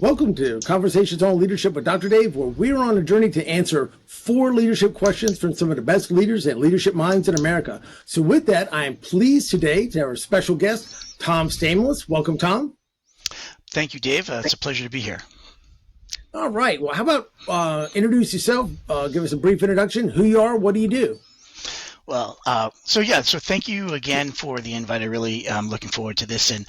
Welcome to Conversations on Leadership with Dr. Dave, where we're on a journey to answer 4 leadership questions from some of the best leaders and leadership minds in America. So with that, I am pleased today to have our special guest, Tom Stamulis. Welcome, Tom. Thank you, Dave. It's a pleasure to be here. All right. Well, how about introduce yourself, give us a brief introduction, who you are, what do you do? Well, so thank you again for the invite. I really am looking forward to this. And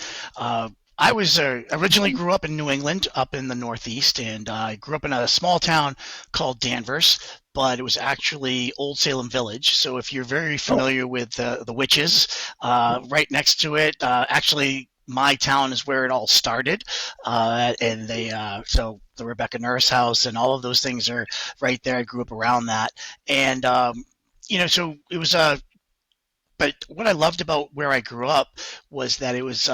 I was originally grew up in New England, up in the Northeast, and I grew up in a small town called Danvers, but it was actually Old Salem Village. So if you're very familiar with the witches, right next to it, actually my town is where it all started, and so the Rebecca Nurse House and all of those things are right there. I grew up around that, and so it was but what I loved about where I grew up was that it was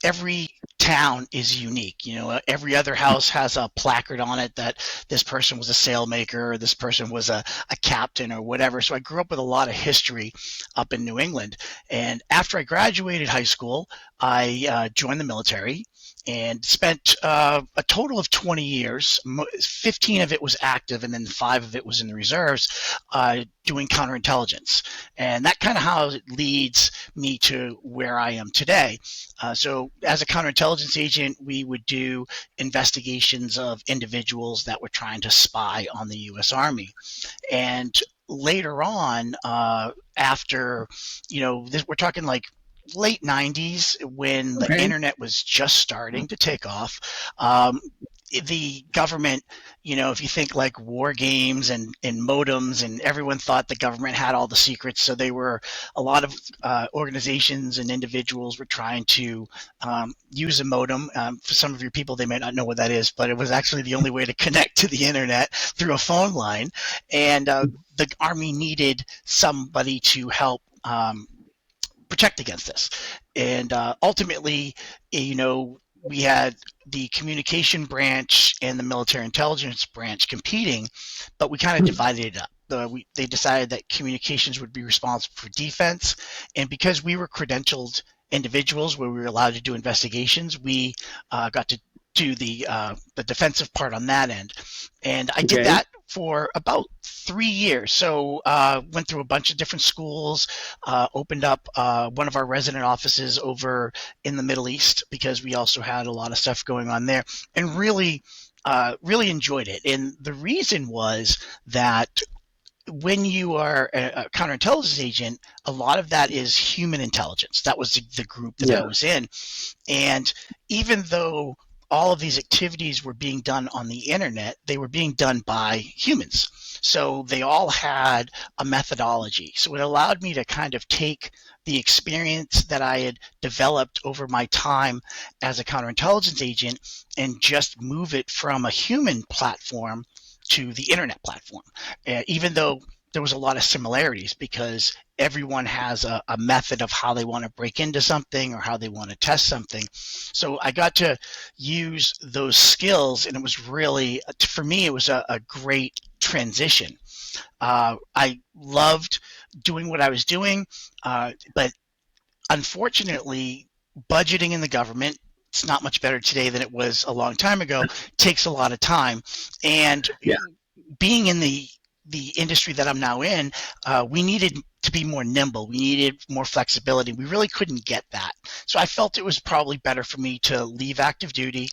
every town is unique. Every other house has a placard on it that this person was a sailmaker or this person was a captain or whatever. So I grew up with a lot of history up in New England. And after I graduated high school, I joined the military and spent a total of 20 years. 15 of it was active, and then 5 of it was in the reserves, doing counterintelligence. And that kind of how it leads me to where I am today. So as a counterintelligence agent, we would do investigations of individuals that were trying to spy on the U.S. Army. And later on, after, we're talking like late 90s when the internet was just starting to take off. The government, if you think like war games and modems, and everyone thought the government had all the secrets. So they were a lot of organizations and individuals were trying to use a modem. For some of your people, they may not know what that is, but it was actually the only way to connect to the internet through a phone line. And the Army needed somebody to help protect against this. And ultimately, we had the communication branch and the military intelligence branch competing, but we kind of divided it up. They decided that communications would be responsible for defense. And because we were credentialed individuals where we were allowed to do investigations, we got to do the defensive part on that end. And I did that for about 3 years. So went through a bunch of different schools, opened up one of our resident offices over in the Middle East because we also had a lot of stuff going on there, and really enjoyed it. And the reason was that when you are a counterintelligence agent, a lot of that is human intelligence. That was the group that I was in. And even though all of these activities were being done on the internet, they were being done by humans. So they all had a methodology. So it allowed me to kind of take the experience that I had developed over my time as a counterintelligence agent and just move it from a human platform to the internet platform, even though there was a lot of similarities because everyone has a method of how they want to break into something or how they want to test something. So I got to use those skills, and it was really, for me, it was a great transition. I loved doing what I was doing, but unfortunately, budgeting in the government, it's not much better today than it was a long time ago, takes a lot of time. And being in the industry that I'm now in, we needed to be more nimble. We needed more flexibility. We really couldn't get that. So I felt it was probably better for me to leave active duty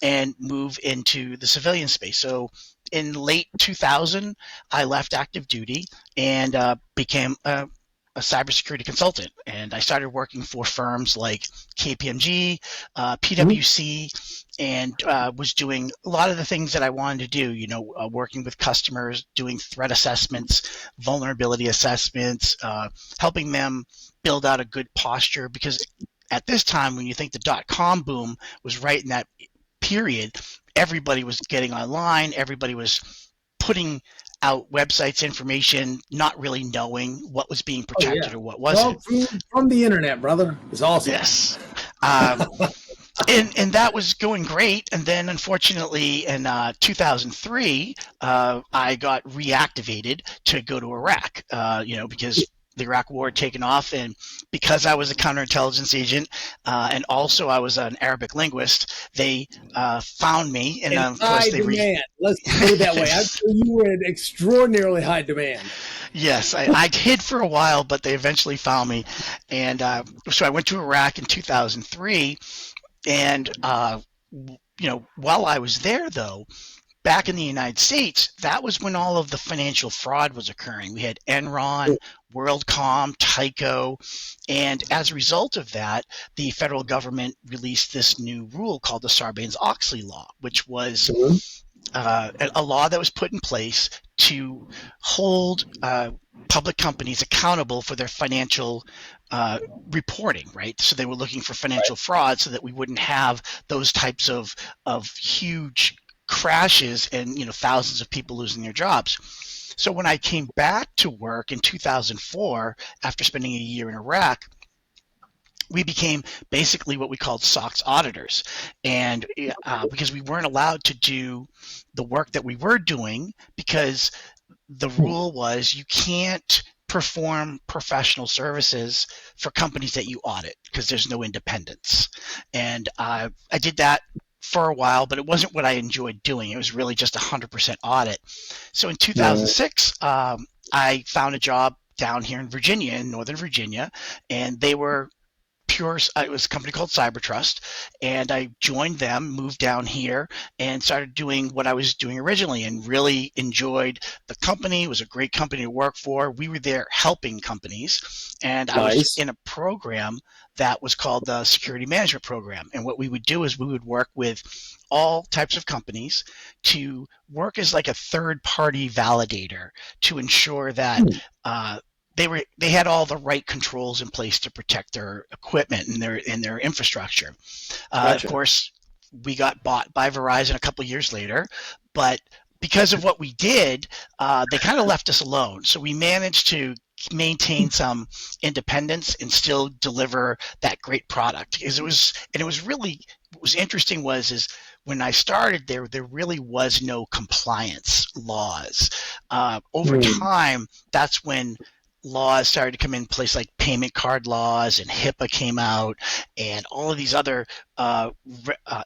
and move into the civilian space. So in late 2000, I left active duty and became a cybersecurity consultant. And I started working for firms like KPMG, PwC, and was doing a lot of the things that I wanted to do, working with customers, doing threat assessments, vulnerability assessments, helping them build out a good posture. Because at this time, when you think the dot-com boom was right in that period, everybody was getting online, everybody was putting out websites, information, not really knowing what was being protected or what wasn't. From the internet, brother. It's awesome. Yes. And that was going great. And then unfortunately in 2003, I got reactivated to go to Iraq, because the Iraq War had taken off, and because I was a counterintelligence agent, and also I was an Arabic linguist, they found me, and In of course high they demand. Let's put it that way. I'm sure you were in extraordinarily high demand. Yes, I hid for a while, but they eventually found me, and so I went to Iraq in 2003, and while I was there, though, back in the United States, that was when all of the financial fraud was occurring. We had Enron, WorldCom, Tyco, and as a result of that, the federal government released this new rule called the Sarbanes-Oxley Law, which was a law that was put in place to hold public companies accountable for their financial reporting, right? So they were looking for financial fraud so that we wouldn't have those types of huge crashes and thousands of people losing their jobs. So when I came back to work in 2004 after spending a year in Iraq, we became basically what we called SOX auditors, and because we weren't allowed to do the work that we were doing, because the rule was you can't perform professional services for companies that you audit because there's no independence. And I did that for a while, but it wasn't what I enjoyed doing. It was really just 100% audit. So in 2006, I found a job down here in Virginia, in Northern Virginia, and they were it was a company called CyberTrust, and I joined them, moved down here, and started doing what I was doing originally, and really enjoyed the company. It was a great company to work for. We were there helping companies, and I was in a program that was called the Security Management Program. And what we would do is we would work with all types of companies to work as like a third-party validator to ensure that they had all the right controls in place to protect their equipment and their infrastructure. Of course, we got bought by Verizon a couple of years later, but because of what we did, they kind of left us alone. So we managed to maintain some independence and still deliver that great product. Because it was really, what was interesting is when I started there really was no compliance laws. Over time, that's when laws started to come in place, like payment card laws, and HIPAA came out, and all of these other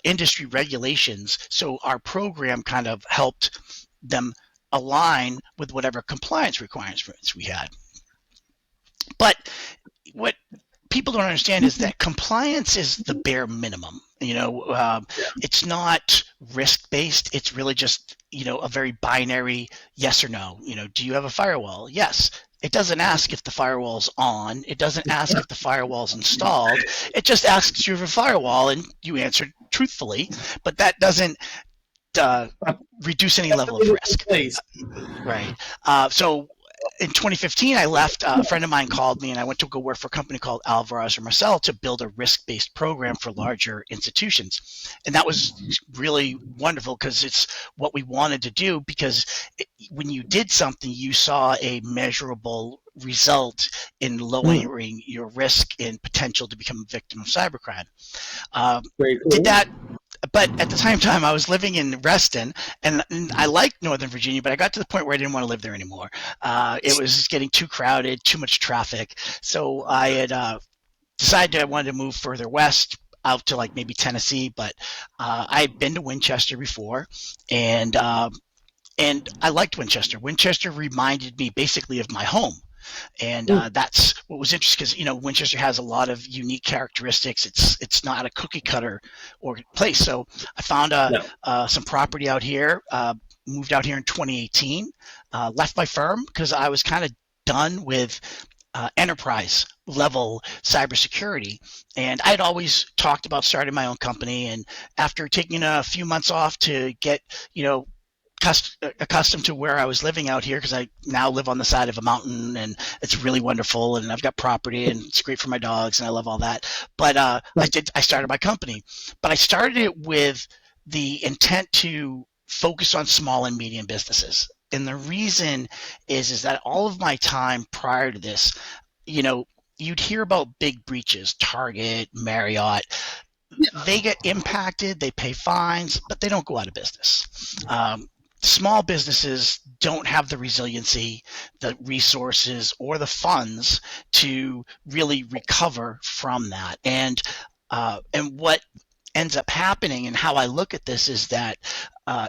industry regulations. So our program kind of helped them align with whatever compliance requirements we had. But what people don't understand is that compliance is the bare minimum. It's not risk-based. It's really just, a very binary yes or no. Do you have a firewall? Yes. It doesn't ask if the firewall's on. It doesn't ask if the firewall's installed. It just asks you if you have a firewall, and you answer truthfully. But that doesn't reduce any level of risk. Right. So in 2015, I left. A friend of mine called me, and I went to go work for a company called Alvarez or Marcel to build a risk-based program for larger institutions. And that was really wonderful because it's what we wanted to do, because when you did something, you saw a measurable result in lowering your risk and potential to become a victim of cybercrime. Did that. But at the same time, I was living in Reston, and I liked Northern Virginia, but I got to the point where I didn't want to live there anymore. It was just getting too crowded, too much traffic. So I had decided I wanted to move further west, out to like maybe Tennessee. But I'd been to Winchester before, and I liked Winchester. Winchester reminded me basically of my home. And that's what was interesting, because Winchester has a lot of unique characteristics. It's not a cookie cutter or place. So I found some property out here, moved out here in 2018, left my firm because I was kind of done with enterprise level cybersecurity, and I'd always talked about starting my own company. And after taking a few months off to get accustomed to where I was living out here, because I now live on the side of a mountain, and it's really wonderful, and I've got property, and it's great for my dogs, and I love all that. But I started my company, but I started it with the intent to focus on small and medium businesses. And the reason is that all of my time prior to this, you'd hear about big breaches, Target, Marriott. They get impacted, they pay fines, but they don't go out of business. small businesses don't have the resiliency, the resources, or the funds to really recover from that. And what ends up happening, and how I look at this, is that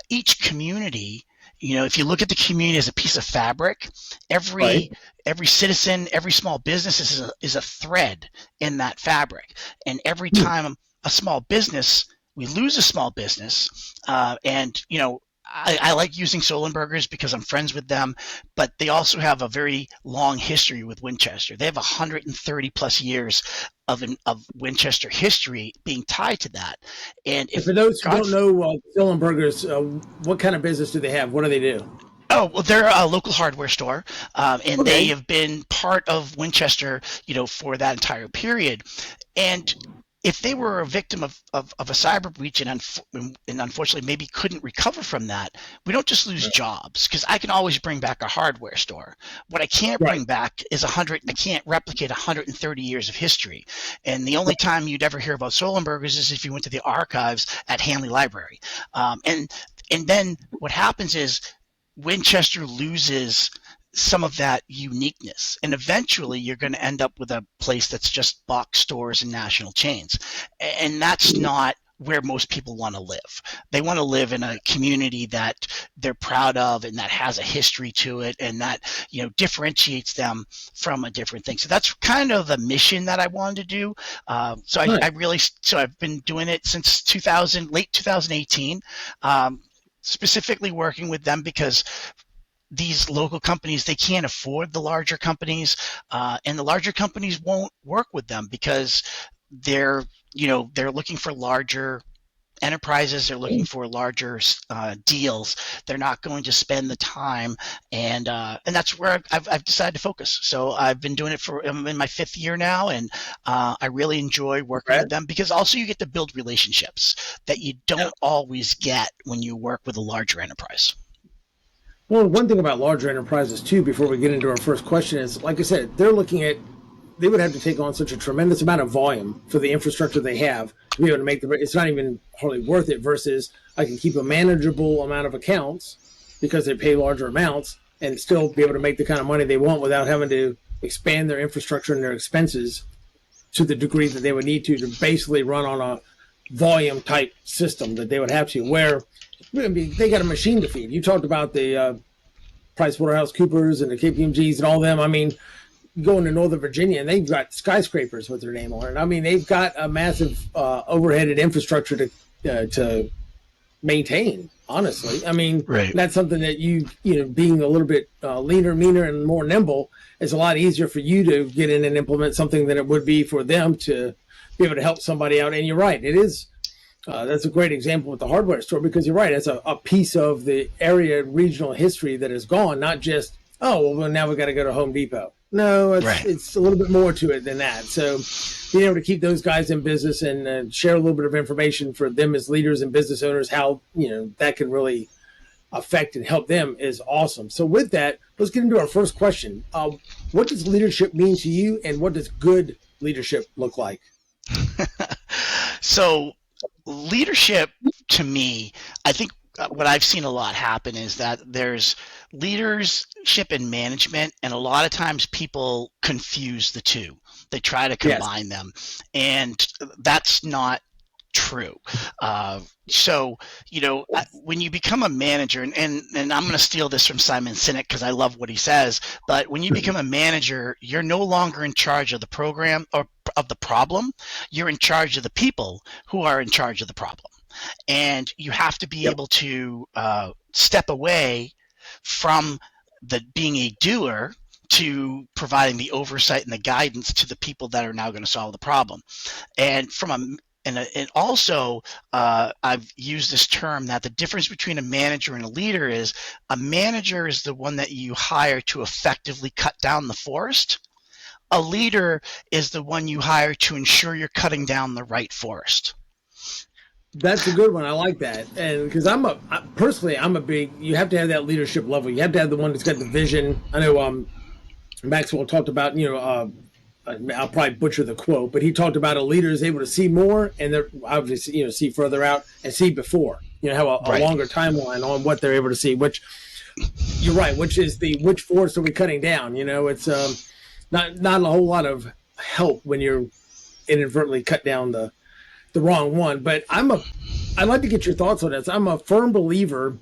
each community, if you look at the community as a piece of fabric, Right. every citizen, every small business is a thread in that fabric. And every Hmm. time we lose a small business, and I like using Solenbergers because I'm friends with them, but they also have a very long history with Winchester. They have 130 plus years of Winchester history being tied to that. And And if for those who God, don't know, Dillenbergers, what kind of business do they have? What do they do? oh, well, they're a local hardware store, and they Okay. have been part of Winchester, for that entire period. And if they were a victim of a cyber breach and unfortunately maybe couldn't recover from that, we don't just lose jobs, because I can always bring back a hardware store. What I can't Right. bring back is I can't replicate 130 years of history. And the only Right. time you'd ever hear about Solenbergers is if you went to the archives at Hanley Library. And then what happens is Winchester loses some of that uniqueness. And eventually you're going to end up with a place that's just box stores and national chains. And that's not where most people want to live. They want to live in a community that they're proud of and that has a history to it, and that, differentiates them from a different thing. So that's kind of the mission that I wanted to do. Nice. So I've been doing it since late 2018. Specifically working with them because these local companies, they can't afford the larger companies, and the larger companies won't work with them because they're they're looking for larger enterprises. They're looking for larger deals. They're not going to spend the time, and that's where I've decided to focus. So I've been doing it I'm in my 5th year now, and I really enjoy working Right. with them because also you get to build relationships that you don't always get when you work with a larger enterprise. Well, one thing about larger enterprises too, before we get into our first question, is like I said, they would have to take on such a tremendous amount of volume for the infrastructure they have to be able to make it's not even hardly worth it. Versus I can keep a manageable amount of accounts because they pay larger amounts and still be able to make the kind of money they want without having to expand their infrastructure and their expenses to the degree that they would need to basically run on a volume type system that they would have to. Where they got a machine to feed. You talked about the PricewaterhouseCoopers and the KPMGs and all them. I mean, going to Northern Virginia and they've got skyscrapers with their name on it. I mean, they've got a massive overheaded infrastructure to maintain. Honestly, I mean, Right. that's something that being a little bit leaner, meaner, and more nimble is a lot easier for you to get in and implement something than it would be for them to be able to help somebody out. And you're right, it is. That's a great example with the hardware store because you're right. It's a piece of the area regional history that is gone, not just, oh, well, now we got to go to Home Depot. No, Right. it's a little bit more to it than that. So being able to keep those guys in business and share a little bit of information for them as leaders and business owners, how, that can really affect and help them is awesome. So with that, let's get into our first question. What does leadership mean to you, and what does good leadership look like? So leadership, to me, I think what I've seen a lot happen is that there's leadership and management, and a lot of times people confuse the two. They try to Yes. combine them, and that's not true. So, when you become a manager, and I'm going to steal this from Simon Sinek because I love what he says, but when you become a manager, you're no longer in charge of the program or of the problem. You're in charge of the people who are in charge of the problem. And you have to be Yep. able to step away from the being a doer to providing the oversight and the guidance to the people that are now going to solve the problem. And and also, I've used this term that the difference between a manager and a leader is a manager is the one that you hire to effectively cut down the forest. A leader is the one you hire to ensure you're cutting down the right forest. That's a good one. I like that. And because personally, I'm a big, you have to have that leadership level. You have to have the one that's got the vision. I know Maxwell talked about, I'll probably butcher the quote, but he talked about a leader is able to see more and they're obviously, see further out and see before, have a Right. longer timeline on what they're able to see, which you're right, which forest are we cutting down? It's not a whole lot of help when you're inadvertently cut down the wrong one. But I'd like to get your thoughts on this. I'm a firm believer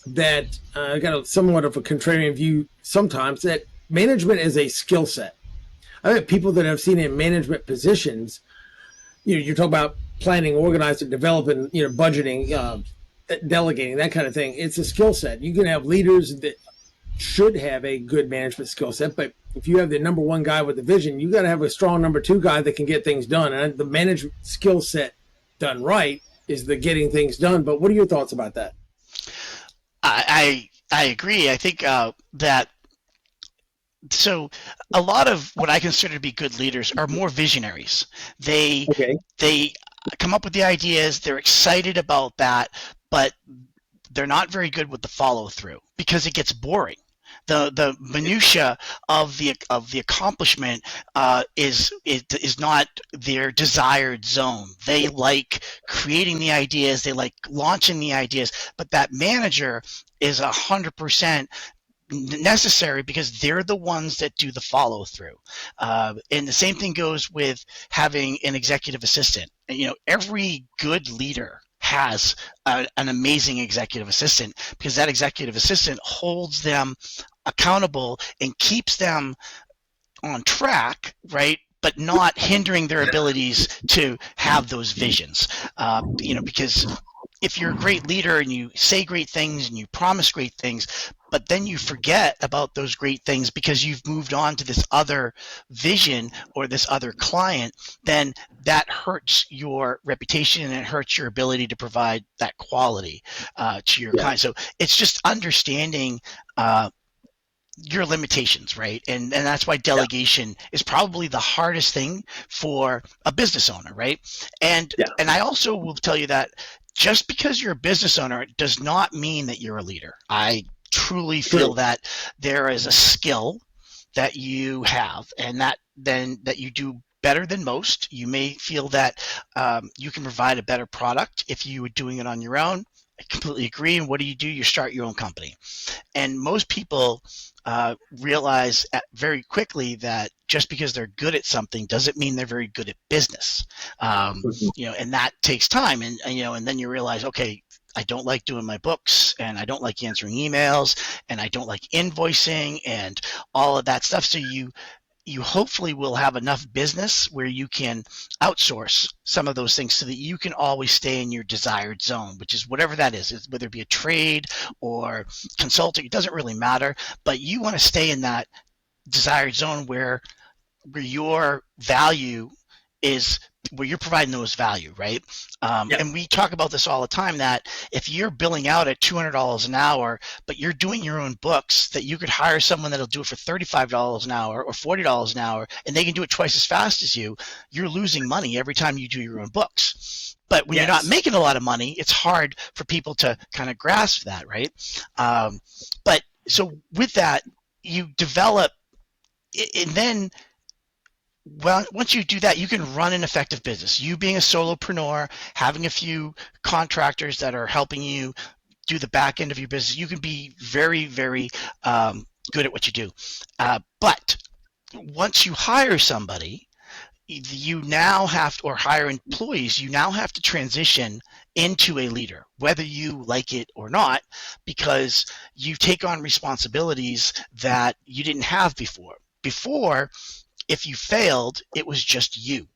that I got somewhat of a contrarian view sometimes that management is a skill set. I have people that I've seen in management positions. You're talking about planning, organizing, developing, budgeting, delegating, that kind of thing. It's a skill set. You can have leaders that should have a good management skill set, but if you have the number one guy with the vision, you got to have a strong number two guy that can get things done. And the management skill set done right is the getting things done. But what are your thoughts about that? I agree. I think that so a lot of what I consider to be good leaders are more visionaries. They come up with the ideas, they're excited about that, but they're not very good with the follow through because it gets boring. The minutia of the accomplishment is not their desired zone. They like creating the ideas, they like launching the ideas, but that manager is 100% necessary because they're the ones that do the follow through. And the same thing goes with having an executive assistant. Every good leader has an amazing executive assistant because that executive assistant holds them accountable and keeps them on track, right? But not hindering their abilities to have those visions. Because if you're a great leader and you say great things and you promise great things, but then you forget about those great things because you've moved on to this other vision or this other client, then that hurts your reputation and it hurts your ability to provide that quality to your client. So it's just understanding your limitations, right? And that's why delegation is probably the hardest thing for a business owner, right? And I also will tell you that just because you're a business owner does not mean that you're a leader. I truly feel that there is a skill that you have and that you do better than most. You may feel that you can provide a better product if you were doing it on your own. I completely agree. And what do? You start your own company. And most people realize very quickly that just because they're good at something doesn't mean they're very good at business. And that takes time. And then you realize, okay, I don't like doing my books and I don't like answering emails and I don't like invoicing and all of that stuff. So you hopefully will have enough business where you can outsource some of those things so that you can always stay in your desired zone, which is whatever that is, whether it be a trade or consulting, it doesn't really matter, but you want to stay in that desired zone where your value is, where you're providing those value, right? And we talk about this all the time, that if you're billing out at $200 an hour, but you're doing your own books, that you could hire someone that'll do it for $35 an hour or $40 an hour, and they can do it twice as fast as you, you're losing money every time you do your own books. But when you're not making a lot of money, it's hard for people to kind of grasp that, right? But so with that, you develop, and then once you do that, you can run an effective business. You being a solopreneur, having a few contractors that are helping you do the back end of your business, you can be very, very good at what you do. But once you hire somebody, you now have to, or hire employees, you now have to transition into a leader, whether you like it or not, because you take on responsibilities that you didn't have before. Before, if you failed, it was just you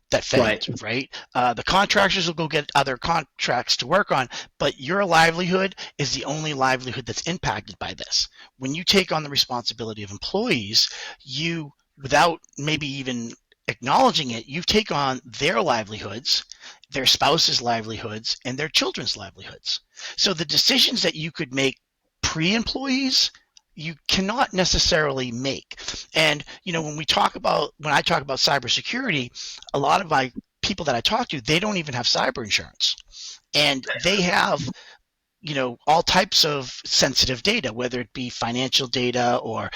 that failed, right? The contractors will go get other contracts to work on, but your livelihood is the only livelihood that's impacted by this. When you take on the responsibility of employees, you, without maybe even acknowledging it, you take on their livelihoods, their spouses' livelihoods, and their children's livelihoods. So the decisions that you could make pre-employees, you cannot necessarily make. And when I talk about cybersecurity, a lot of my people that I talk to, they don't even have cyber insurance, and they have all types of sensitive data, whether it be financial data or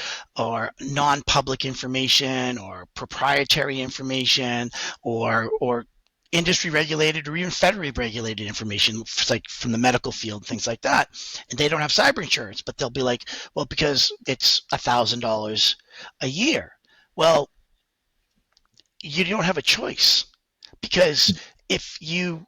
non-public information or proprietary information or industry regulated or even federally regulated information, like from the medical field, things like that. And they don't have cyber insurance, but they'll be like, well, because it's $1,000 a year. Well, you don't have a choice, because if you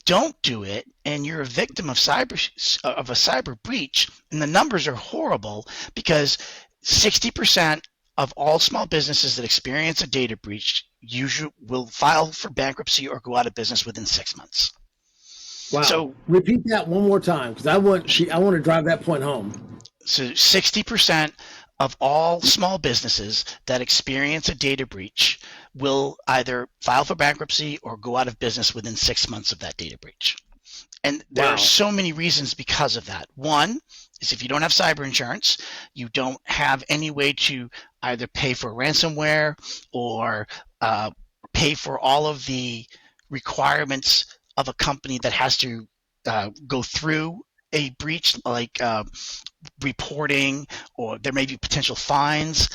don't do it and you're a victim of a cyber breach, and the numbers are horrible, because 60% of all small businesses that experience a data breach usually will file for bankruptcy or go out of business within 6 months. Wow. So repeat that one more time, because I want to drive that point home. So 60% of all small businesses that experience a data breach will either file for bankruptcy or go out of business within 6 months of that data breach. And there are so many reasons because of that. One is, if you don't have cyber insurance, you don't have any way to either pay for ransomware or pay for all of the requirements of a company that has to go through a breach, like reporting, or there may be potential fines.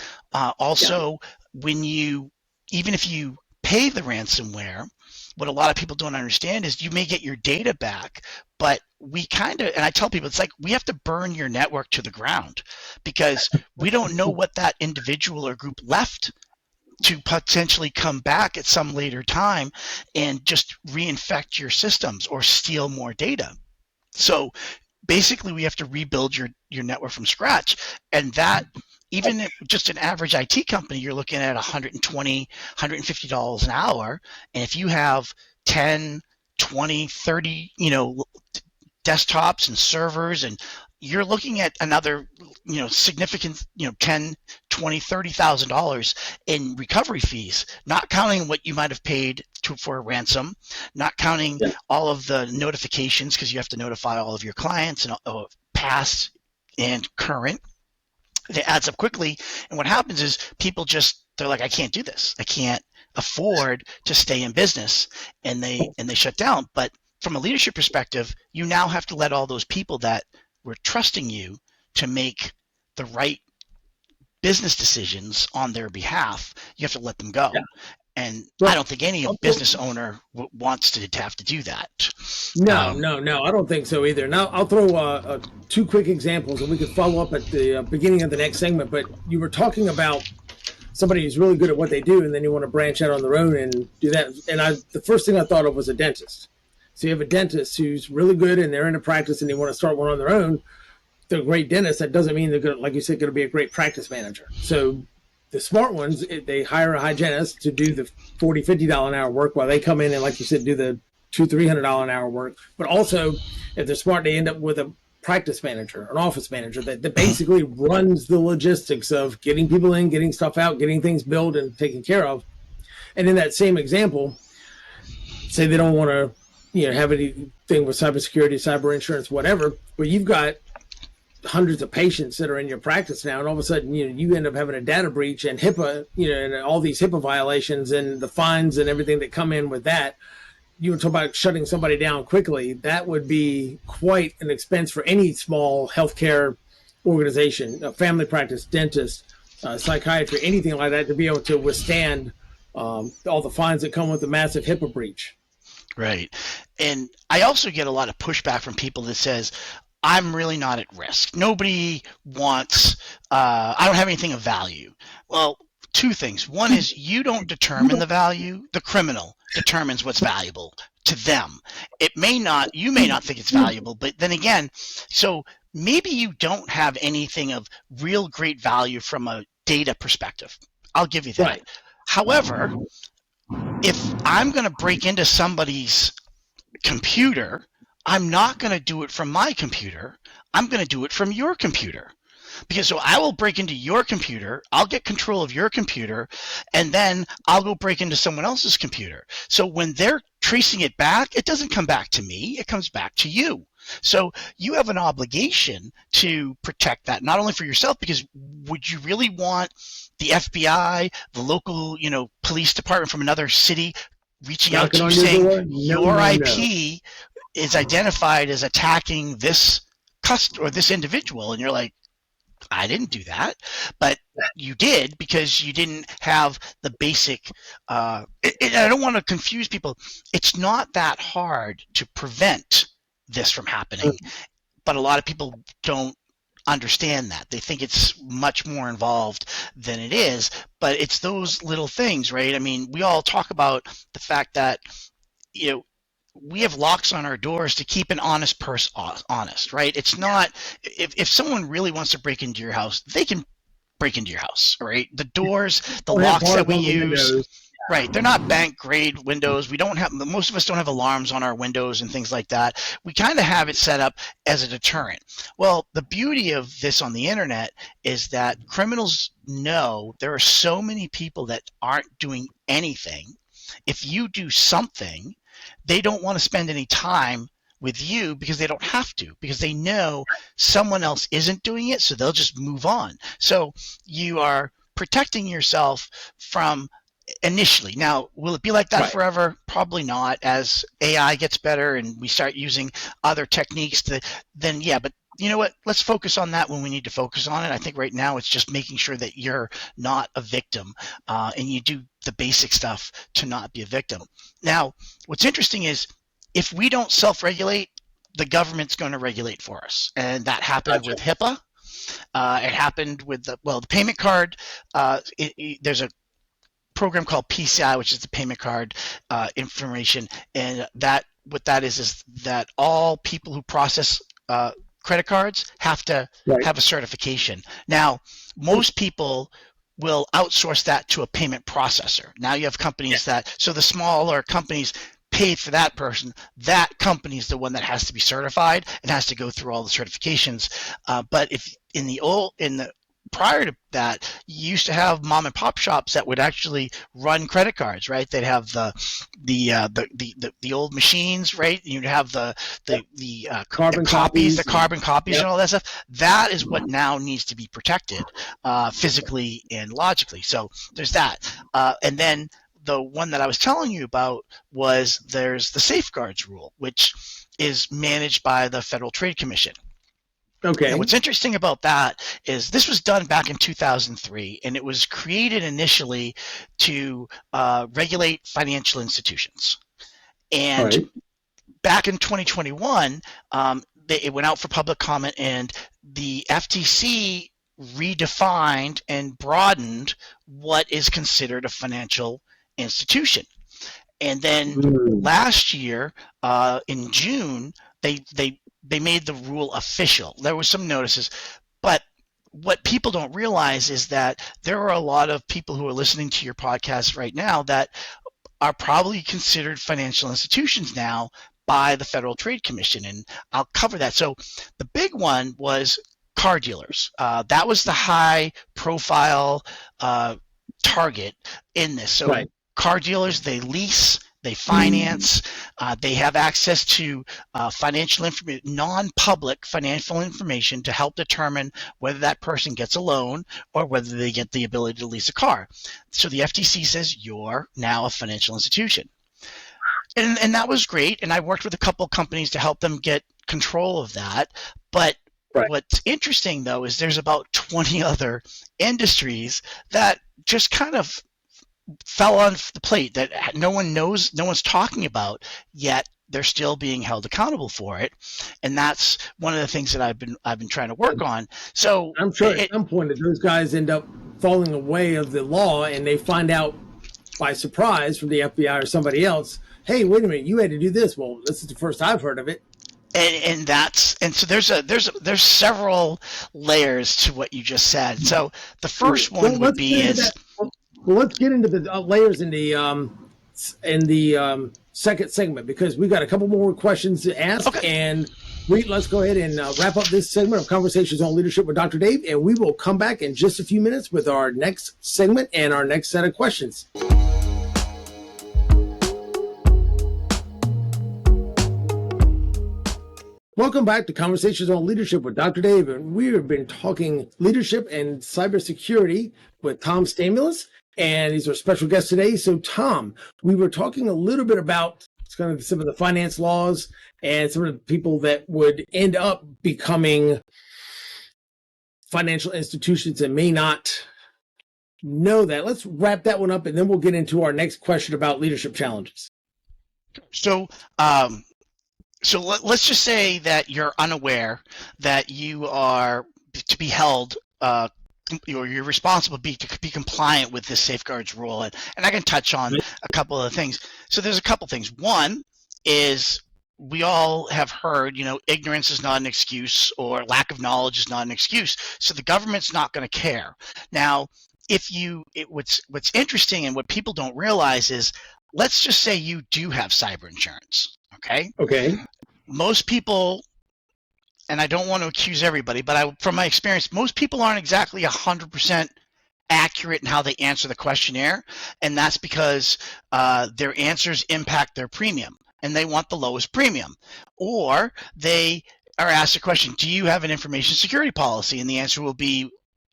Even if you pay the ransomware, what a lot of people don't understand is you may get your data back, but and I tell people, it's like we have to burn your network to the ground, because we don't know what that individual or group left to potentially come back at some later time and just reinfect your systems or steal more data. So basically we have to rebuild your network from scratch. And that, even just an average IT company, you're looking at $120, $150 an hour. And if you have 10, 20, 30, desktops and servers, and you're looking at another, significant, $10, $20, $30,000 in recovery fees, not counting what you might have paid for a ransom, not counting all of the notifications, because you have to notify all of your clients, and past and current. It adds up quickly. And what happens is people they're like, I can't do this. I can't afford to stay in business. And they shut down. But from a leadership perspective, you now have to let all those people that were trusting you to make the right business decisions on their behalf, you have to let them go. Yeah. And I don't think any business owner wants to have to do that. No, I don't think so either. Now, I'll throw two quick examples, and we could follow up at the beginning of the next segment. But you were talking about somebody who's really good at what they do, and then you want to branch out on their own and do that. And the first thing I thought of was a dentist. So you have a dentist who's really good, and they're in a practice, and they want to start one on their own. They're a great dentist. That doesn't mean they're good, like you said, going to be a great practice manager. So the smart ones, they hire a hygienist to do the $40, $50 an hour work, while they come in and, like you said, do the $200, $300 an hour work. But also, if they're smart, they end up with a practice manager, an office manager that basically runs the logistics of getting people in, getting stuff out, getting things built and taken care of. And in that same example, say they don't want to have anything with cybersecurity, cyber insurance, whatever, but you've got hundreds of patients that are in your practice now, and all of a sudden you end up having a data breach and HIPAA, and all these HIPAA violations and the fines and everything that come in with that. You were talking about shutting somebody down quickly. That would be quite an expense for any small healthcare organization, a family practice, dentist, psychiatry, anything like that, to be able to withstand all the fines that come with the massive HIPAA breach. Right. And I also get a lot of pushback from people that says, I'm really not at risk. Nobody wants, I don't have anything of value. Well, two things. One is, you don't determine the value. The criminal determines what's valuable to them. You may not think it's valuable, but then again, so maybe you don't have anything of real great value from a data perspective. I'll give you that. Right. However, if I'm going to break into somebody's computer, I'm not going to do it from my computer. I'm going to do it from your computer. Because so I will break into your computer, I'll get control of your computer, and then I'll go break into someone else's computer. So when they're tracing it back, it doesn't come back to me, it comes back to you. So you have an obligation to protect that, not only for yourself, because would you really want the FBI, the local, police department from another city reaching out to you saying your IP is identified as attacking this or this individual, and you're like, I didn't do that, but you did because you didn't have the basic. I don't want to confuse people. It's not that hard to prevent this from happening, but a lot of people don't understand that. They think it's much more involved than it is, but it's those little things, right? I mean, we all talk about the fact that, you know, we have locks on our doors to keep an honest person honest, right? It's not, if someone really wants to break into your house, they can break into your house, right? The doors, the locks that we use, right? They're not bank grade windows. We don't have, most of us don't have alarms on our windows and things like that. We kind of have it set up as a deterrent. Well, the beauty of this on the internet is that criminals know there are so many people that aren't doing anything. If you do something, they don't want to spend any time with you because they don't have to, because they know someone else isn't doing it, so they'll just move on. So you are protecting yourself from initially. Now, will it be like that forever? Probably not. As AI gets better and we start using other techniques then yeah, but you know what? Let's focus on that when we need to focus on it. I think right now it's just making sure that you're not a victim, and you do the basic stuff to not be a victim. Now, what's interesting is if we don't self-regulate, the government's going to regulate for us. And that happened with HIPAA. It happened with the payment card. There's a program called PCI, which is the payment card information. And what that is that all people who process credit cards have to have a certification. Now, most people will outsource that to a payment processor. Now you have companies so the smaller companies pay for that person. That company is the one that has to be certified and has to go through all the certifications. But if prior to that, you used to have mom and pop shops that would actually run credit cards, right? They'd have the old machines, right? You'd have the carbon copies and all that stuff. That is what now needs to be protected, physically and logically. So there's that. And then the one that I was telling you about was there's the safeguards rule, which is managed by the Federal Trade Commission. Okay. And what's interesting about that is this was done back in 2003, and it was created initially to regulate financial institutions. And back in 2021, it went out for public comment, and the FTC redefined and broadened what is considered a financial institution. And then last year, in June, they made the rule official. There were some notices, but what people don't realize is that there are a lot of people who are listening to your podcast right now that are probably considered financial institutions now by the Federal Trade Commission, and I'll cover that. So the big one was car dealers. That was the high profile target in this. So car dealers, they lease, they finance, they have access to financial information, non-public financial information to help determine whether that person gets a loan or whether they get the ability to lease a car. So the FTC says you're now a financial institution. And that was great. And I worked with a couple companies to help them get control of that. But what's interesting, though, is there's about 20 other industries that just kind of fell on the plate that no one knows, no one's talking about, yet they're still being held accountable for it. And that's one of the things that I've been trying to work on. So I'm sure at some point that those guys end up falling away of the law and they find out by surprise from the FBI or somebody else, hey, wait a minute, you had to do this. Well, this is the first I've heard of it. And so there's several layers to what you just said. So the first one would be well, let's get into the layers in the second segment, because we've got a couple more questions to ask. And let's go ahead and wrap up this segment of Conversations on Leadership with Dr. Dave, and we will come back in just a few minutes with our next segment and our next set of questions. Welcome back to Conversations on Leadership with Dr. Dave, and we have been talking leadership and cybersecurity with Tom Stamulis, and he's our special guest today. So, Tom, we were talking a little bit about kind of some of the finance laws and some of the people that would end up becoming financial institutions and may not know that. Let's wrap that one up, and then we'll get into our next question about leadership challenges. So, let's just say that you're unaware that you are to be held, you're responsible to be compliant with this safeguards rule. And I can touch on a couple of things. So there's a couple things. One is we all have heard, ignorance is not an excuse, or lack of knowledge is not an excuse. So the government's not going to care. Now, what's interesting and what people don't realize is, let's just say you do have cyber insurance. Okay. Most people, and I don't want to accuse everybody, but from my experience, most people aren't exactly 100% accurate in how they answer the questionnaire, and that's because their answers impact their premium, and they want the lowest premium. Or they are asked a question, do you have an information security policy? And the answer will be,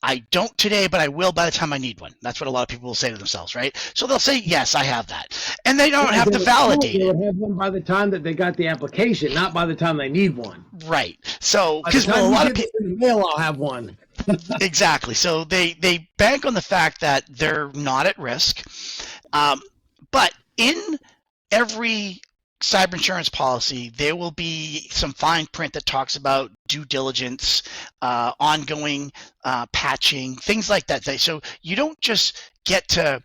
I don't today, but I will by the time I need one. That's what a lot of people will say to themselves, right? So they'll say, yes, I have that. And they don't have to validate it. They have one by the time that they got the application, not by the time they need one. Right. So, because a lot of people in the mail, I'll have one. Exactly. So they bank on the fact that they're not at risk. But in every cyber insurance policy, there will be some fine print that talks about due diligence, ongoing patching, things like that. So you don't just get to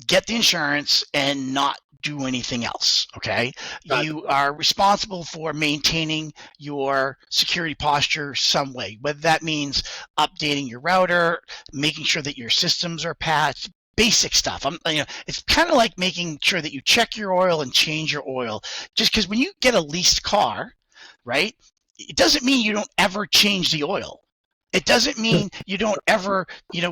get the insurance and not do anything else, okay? You are responsible for maintaining your security posture some way, whether that means updating your router, making sure that your systems are patched, basic stuff. It's kind of like making sure that you check your oil and change your oil. Just because when you get a leased car, right, it doesn't mean you don't ever change the oil. It doesn't mean you don't ever,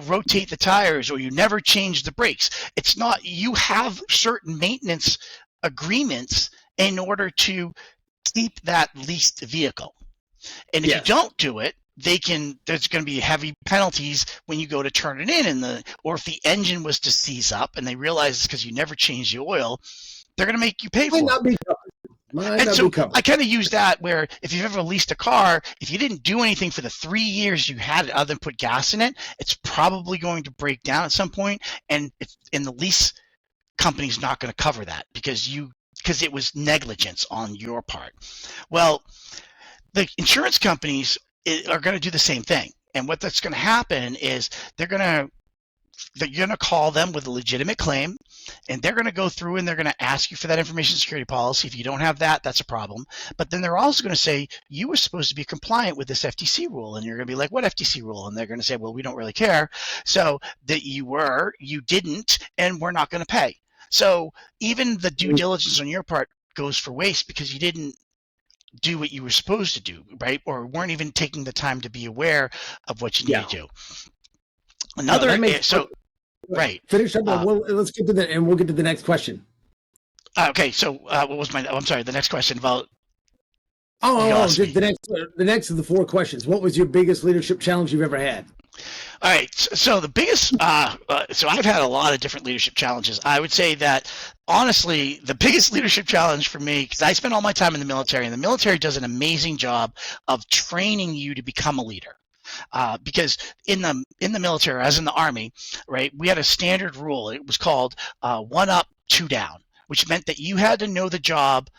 rotate the tires, or you never change the brakes. It's not, you have certain maintenance agreements in order to keep that leased vehicle. And if you don't do it, there's going to be heavy penalties when you go to turn it in, or if the engine was to seize up and they realize it's because you never changed the oil, they're going to make you pay for it. And so I kind of use that where if you've ever leased a car, if you didn't do anything for the 3 years you had it other than put gas in it, it's probably going to break down at some point, and the lease company's not going to cover that because it was negligence on your part. Well, the insurance companies are going to do the same thing, and what that's going to happen is they're going to call them with a legitimate claim, and they're going to go through and they're going to ask you for that information security policy. If you don't have that, that's a problem. But then they're also going to say, you were supposed to be compliant with this FTC rule. And you're going to be like, what FTC rule? And they're going to say, well, we don't really care. So that you didn't, and we're not going to pay. So even the due diligence on your part goes for waste because you didn't do what you were supposed to do, right? Or weren't even taking the time to be aware of what you need to do. Right. Finish up. Let's get to and we'll get to the next question. Okay. So what was I'm sorry. The next question about. The next of the 4 questions. What was your biggest leadership challenge you've ever had? All right. So the biggest. So I've had a lot of different leadership challenges. I would say that honestly, the biggest leadership challenge for me, because I spent all my time in the military, and the military does an amazing job of training you to become a leader. Because in the military, as in the Army, right, we had a standard rule. It was called 1 up, 2 down, which meant that you had to know the job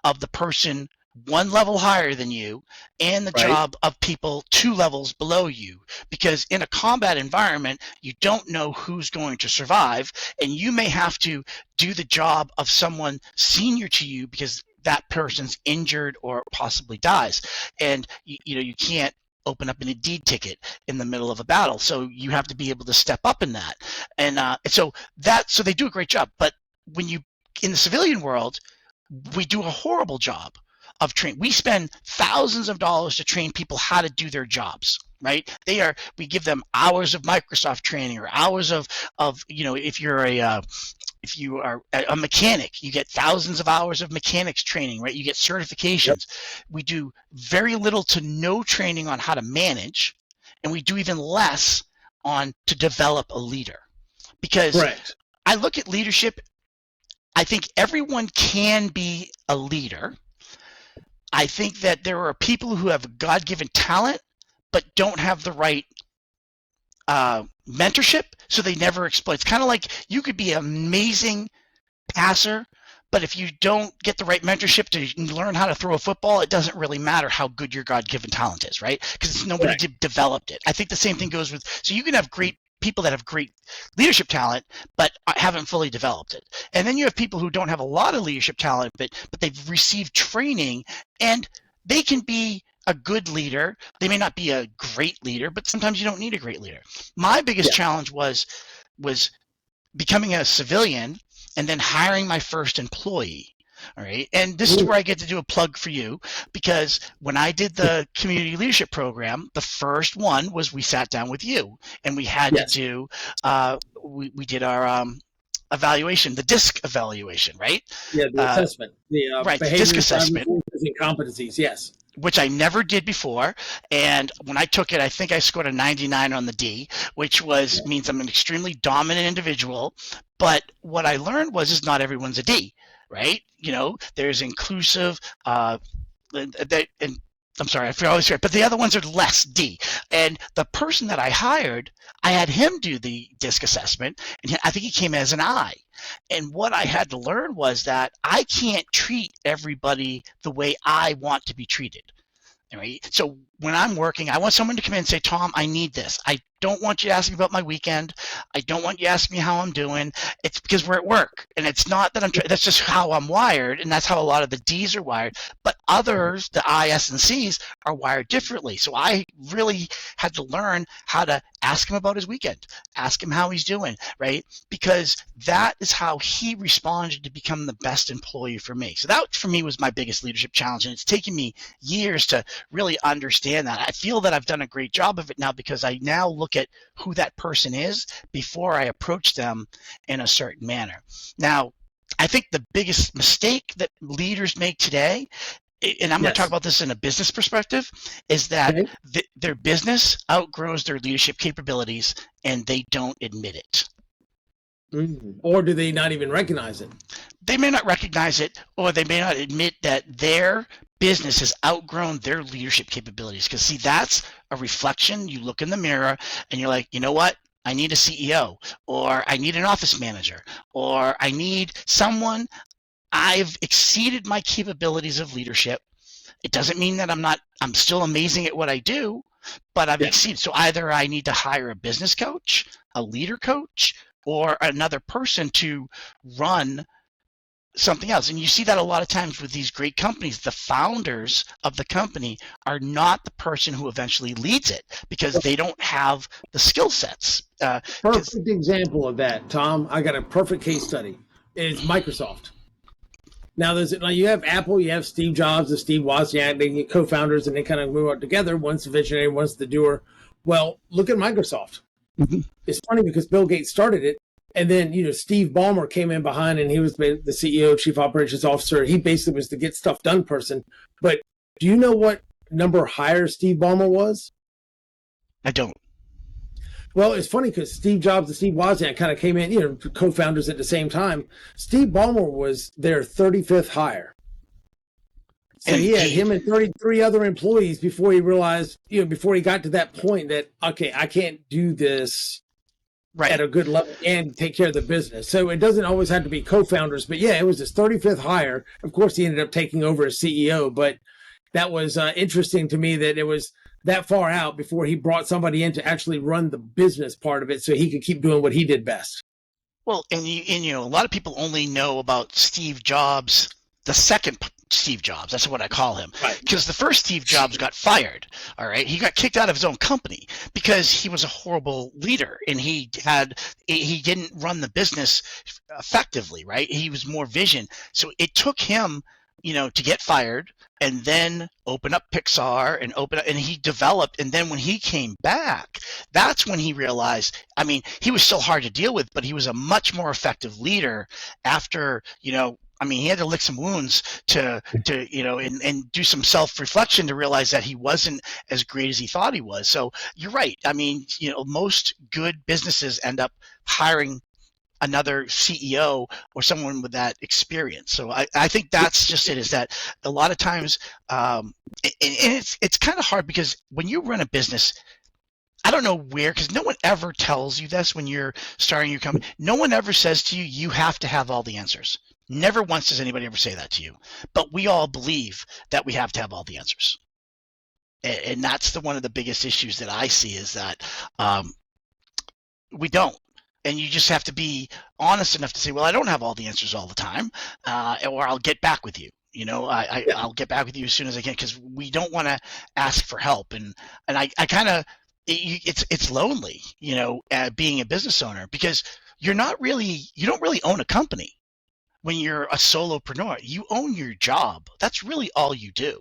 of the person 1 level higher than you and the job of people 2 levels below you. Because in a combat environment, you don't know who's going to survive, and you may have to do the job of someone senior to you because that person's injured or possibly dies. And you can't open up an Indeed ticket in the middle of a battle. So you have to be able to step up in that. And so they do a great job. But when in the civilian world, we do a horrible job of training. We spend thousands of dollars to train people how to do their jobs, right? We give them hours of Microsoft training, or hours of if you are a mechanic, you get thousands of hours of mechanics training, right? You get certifications. We do very little to no training on how to manage, and we do even less to develop a leader. Because I look at leadership I think everyone can be a leader. I think that there are people who have God-given talent but don't have the right mentorship, so they never exploit. It's kind of like you could be an amazing passer, but if you don't get the right mentorship to learn how to throw a football, it doesn't really matter how good your God-given talent is, right? Because nobody developed it. I think the same thing goes with, so you can have great people that have great leadership talent, but haven't fully developed it. And then you have people who don't have a lot of leadership talent, but they've received training, and they can be a good leader. They may not be a great leader, but sometimes you don't need a great leader. My biggest challenge was becoming a civilian and then hiring my first employee. All right. And this is where I get to do a plug for you, because when I did the community leadership program, the first one was we sat down with you and we had to do, we did our evaluation, the DISC evaluation, right? Yeah, the assessment, the right, behavior, DISC assessment, and competencies, yes. Which I never did before. And when I took it, I think I scored a 99 on the D, which means I'm an extremely dominant individual. But what I learned is not everyone's a D, right? You know, there's inclusive, and I'm sorry, I forget all this, but the other ones are less D. And the person that I hired, I had him do the DISC assessment, and I think he came as an I. And what I had to learn was that I can't treat everybody the way I want to be treated. Right? So when I'm working, I want someone to come in and say, Tom, I need this. I don't want you to ask me about my weekend. I don't want you to ask me how I'm doing. It's because we're at work. And it's not that that's just how I'm wired. And that's how a lot of the D's are wired. But others, the I, S, and C's, are wired differently. So I really had to learn how to ask him about his weekend, ask him how he's doing, right? Because that is how he responded to become the best employee for me. So that, for me, was my biggest leadership challenge. And it's taken me years to really understand that. I feel that I've done a great job of it now, because I now look at who that person is before I approach them in a certain manner. Now, I think the biggest mistake that leaders make today, and I'm going to talk about this in a business perspective, is that their business outgrows their leadership capabilities and they don't admit it. Or do they not even recognize it? They may not recognize it, or they may not admit that their business has outgrown their leadership capabilities. Because see, that's a reflection. You look in the mirror and you're like, you know what? I need a CEO, or I need an office manager, or I need someone. I've exceeded my capabilities of leadership. It doesn't mean that I'm still amazing at what I do, but I've exceeded. So either I need to hire a business coach, a leader coach, or another person to run something else. And you see that a lot of times with these great companies. The founders of the company are not the person who eventually leads it, because they don't have the skill sets. Perfect example of that, Tom. I got a perfect case study. It's Microsoft. Now, you have Apple, you have Steve Jobs and Steve Wozniak, they get co-founders, and they kind of move out together. One's the visionary, one's the doer. Well, look at Microsoft. It's funny because Bill Gates started it, and then Steve Ballmer came in behind, and he was the CEO, Chief Operations Officer. He basically was the get stuff done person. But do you know what number higher Steve Ballmer was? I don't. Well, it's funny because Steve Jobs and Steve Wozniak kind of came in, co-founders at the same time. Steve Ballmer was their 35th hire. So he had him and 33 other employees before he realized, before he got to that point that, okay, I can't do this at a good level and take care of the business. So it doesn't always have to be co-founders, but it was his 35th hire. Of course, he ended up taking over as CEO, but that was interesting to me that it was that far out before he brought somebody in to actually run the business part of it so he could keep doing what he did best. Well, and a lot of people only know about Steve Jobs, the second Steve Jobs. That's what I call him. Because the first Steve Jobs got fired. All right. He got kicked out of his own company because he was a horrible leader and he didn't run the business effectively. Right. He was more vision. So it took him, to get fired and then open up Pixar and he developed. And then when he came back, that's when he realized, he was still hard to deal with, but he was a much more effective leader after, he had to lick some wounds to and do some self-reflection to realize that he wasn't as great as he thought he was. So you're right. Most good businesses end up hiring another CEO or someone with that experience. So I think that's just it, is that a lot of times, and it's kind of hard because when you run a business, I don't know where, because no one ever tells you this when you're starting your company. No one ever says to you, you have to have all the answers. Never once does anybody ever say that to you. But we all believe that we have to have all the answers. And that's one of the biggest issues that I see, is that we don't. And you just have to be honest enough to say, well, I don't have all the answers all the time, or I'll get back with you. I'll get back with you as soon as I can, because we don't want to ask for help. And I kind of, it's lonely, being a business owner, because you don't really own a company. When you're a solopreneur, you own your job. That's really all you do.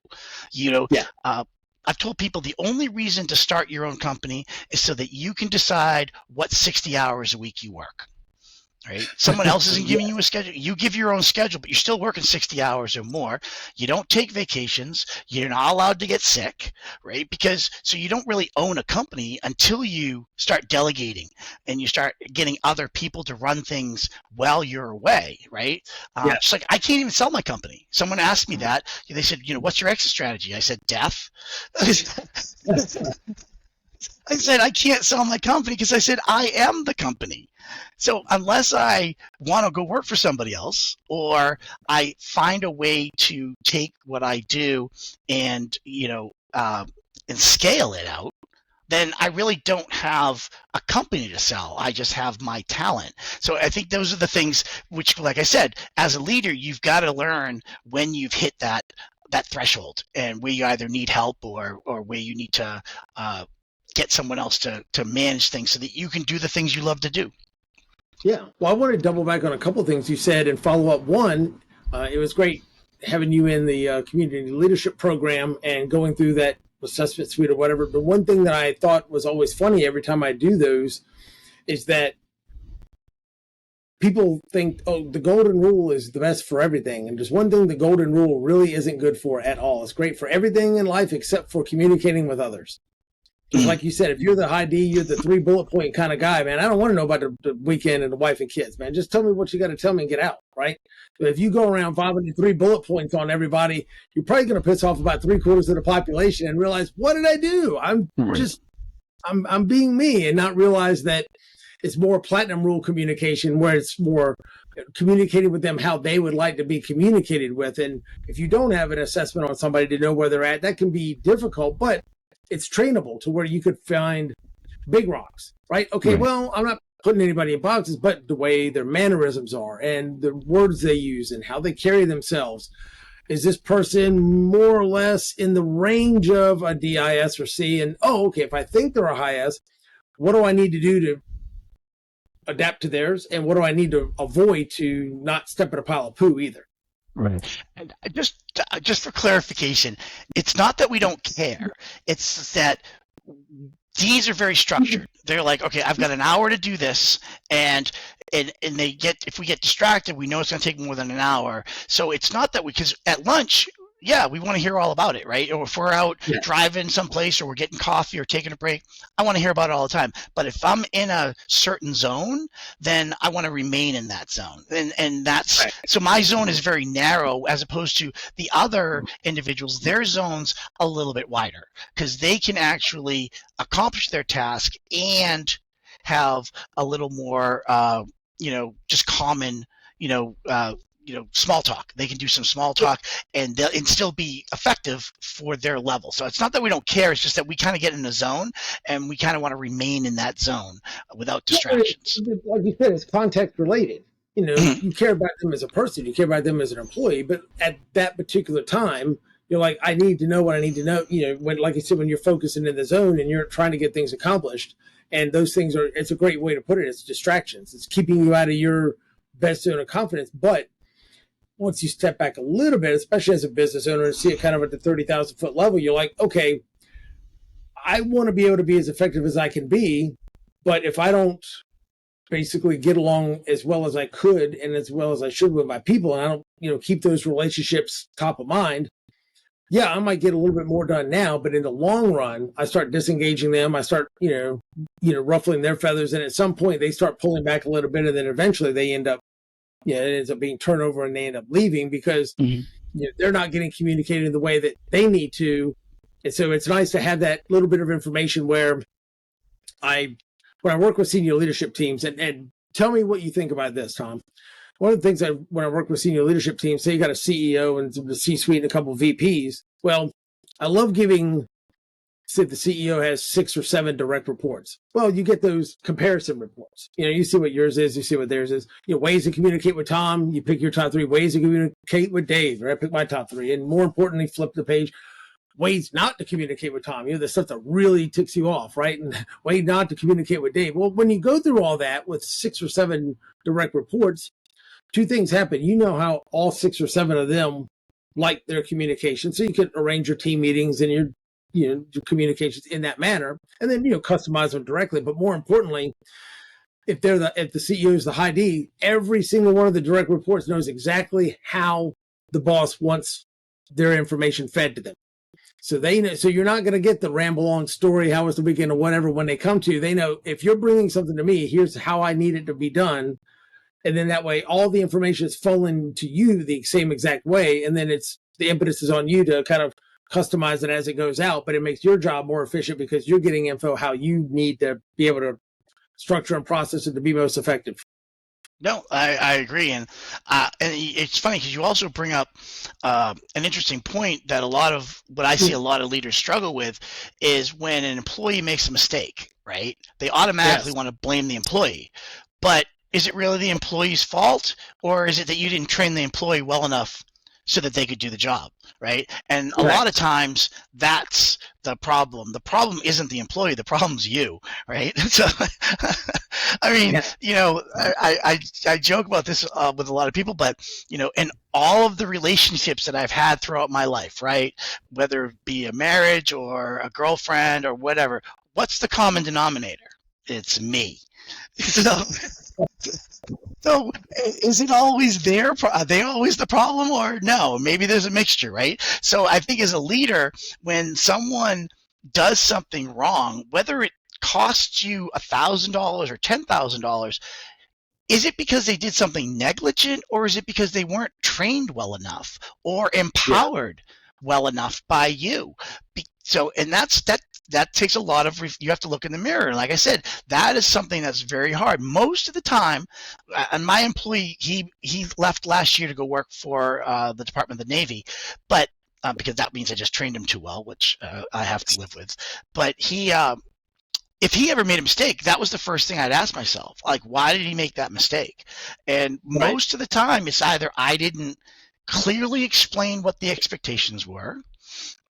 I've told people the only reason to start your own company is so that you can decide what 60 hours a week you work. Right? Someone else isn't giving you a schedule. You give your own schedule, but you're still working 60 hours or more. You don't take vacations. You're not allowed to get sick, right? So you don't really own a company until you start delegating and you start getting other people to run things while you're away, right? Just like, I can't even sell my company. Someone asked me that. They said, what's your exit strategy? I said, death. I said, I can't sell my company because I said, I am the company. So unless I want to go work for somebody else, or I find a way to take what I do and, and scale it out, then I really don't have a company to sell. I just have my talent. So I think those are the things which, like I said, as a leader, you've got to learn when you've hit that threshold, and where you either need help or where you need to get someone else to manage things so that you can do the things you love to do. Yeah. Well, I want to double back on a couple of things you said and follow up. One, it was great having you in the community leadership program and going through that assessment suite or whatever. But one thing that I thought was always funny every time I do those is that people think, oh, the golden rule is the best for everything. And there's one thing the golden rule really isn't good for at all. It's great for everything in life except for communicating with others. Just like you said, if you're the high D, you're the 3 bullet point kind of guy, man. I don't want to know about the weekend and the wife and kids, man. Just tell me what you got to tell me and get out, right? But if you go around vomiting 3 bullet points on everybody, you're probably going to piss off about 3/4 of the population and realize, what did I do? I'm being me, and not realize that it's more platinum rule communication, where it's more communicating with them how they would like to be communicated with. And if you don't have an assessment on somebody to know where they're at, that can be difficult, but it's trainable to where you could find big rocks, right? Okay, well, I'm not putting anybody in boxes, but the way their mannerisms are and the words they use and how they carry themselves. Is this person more or less in the range of a DIS or C? And, okay, if I think they're a high S, what do I need to do to adapt to theirs? And what do I need to avoid to not step in a pile of poo either? Right. And just for clarification, it's not that we don't care. It's that Ds are very structured. They're like, okay, I've got an hour to do this, and if we get distracted, we know it's going to take more than an hour. So it's not that because at lunch, we want to hear all about it, right? Or if we're out driving someplace, or we're getting coffee or taking a break, I want to hear about it all the time. But if I'm in a certain zone, then I want to remain in that zone. And that's so my zone is very narrow, as opposed to the other individuals. Their zone's a little bit wider, because they can actually accomplish their task and have a little more, just common, small talk. They can do some small talk and still be effective for their level. So it's not that we don't care. It's just that we kind of get in a zone, and we kind of want to remain in that zone without distractions. Like you said, it's context related. You care about them as a person, you care about them as an employee, but at that particular time, you're like, I need to know what I need to know. When, like I said, when you're focusing in the zone and you're trying to get things accomplished, and those things it's a great way to put it. It's distractions. It's keeping you out of your best zone of confidence. But once you step back a little bit, especially as a business owner, and see it kind of at the 30,000 foot level, you're like, okay, I want to be able to be as effective as I can be, but if I don't basically get along as well as I could and as well as I should with my people, and I don't, keep those relationships top of mind, yeah, I might get a little bit more done now, but in the long run, I start disengaging them. I start, ruffling their feathers. And at some point they start pulling back a little bit. And then eventually they end up, it ends up being turnover and they end up leaving because they're not getting communicated in the way that they need to. And so it's nice to have that little bit of information where when I work with senior leadership teams, and tell me what you think about this, Tom. One of the things when I work with senior leadership teams, say you got a CEO and the C-suite and a couple of VPs. Well, I love say the CEO has 6 or 7 direct reports. Well, you get those comparison reports. You see what yours is, you see what theirs is. Ways to communicate with Tom, you pick your top 3. Ways to communicate with Dave, or I pick my top 3. And more importantly, flip the page. Ways not to communicate with Tom, the stuff that really ticks you off, right? And way not to communicate with Dave. Well, when you go through all that with 6 or 7 direct reports, 2 things happen. How all 6 or 7 of them like their communication. So you can arrange your team meetings and your communications in that manner, and then, customize them directly. But more importantly, if the CEO is the high D, every single one of the direct reports knows exactly how the boss wants their information fed to them. So they know, so you're not going to get the ramble on story, how was the weekend or whatever, when they come to you. They know if you're bringing something to me, here's how I need it to be done. And then that way, all the information is falling to you the same exact way. And then the impetus is on you to kind of customize it as it goes out, but it makes your job more efficient because you're getting info how you need to be able to structure and process it to be most effective. No, I agree, and it's funny because you also bring up an interesting point that what I see a lot of leaders struggle with is when an employee makes a mistake, right? They automatically want to blame the employee, but is it really the employee's fault, or is it that you didn't train the employee well enough so that they could do the job, right? And a lot of times that's the problem. The problem isn't the employee, the problem's you, right? So, I mean, I joke about this with a lot of people, but, in all of the relationships that I've had throughout my life, right, whether it be a marriage or a girlfriend or whatever, what's the common denominator? It's me. So is it always there? Are they always the problem, or no? Maybe there's a mixture, right? So I think as a leader, when someone does something wrong, whether it costs you $1,000 or $10,000, is it because they did something negligent, or is it because they weren't trained well enough or empowered well enough by you? So, and that takes a lot of, you have to look in the mirror. And like I said, that is something that's very hard. Most of the time, and my employee, he left last year to go work for the Department of the Navy, but because that means I just trained him too well, which I have to live with. But if he ever made a mistake, that was the first thing I'd ask myself, like, why did he make that mistake? And most of the time, it's either I didn't clearly explain what the expectations were,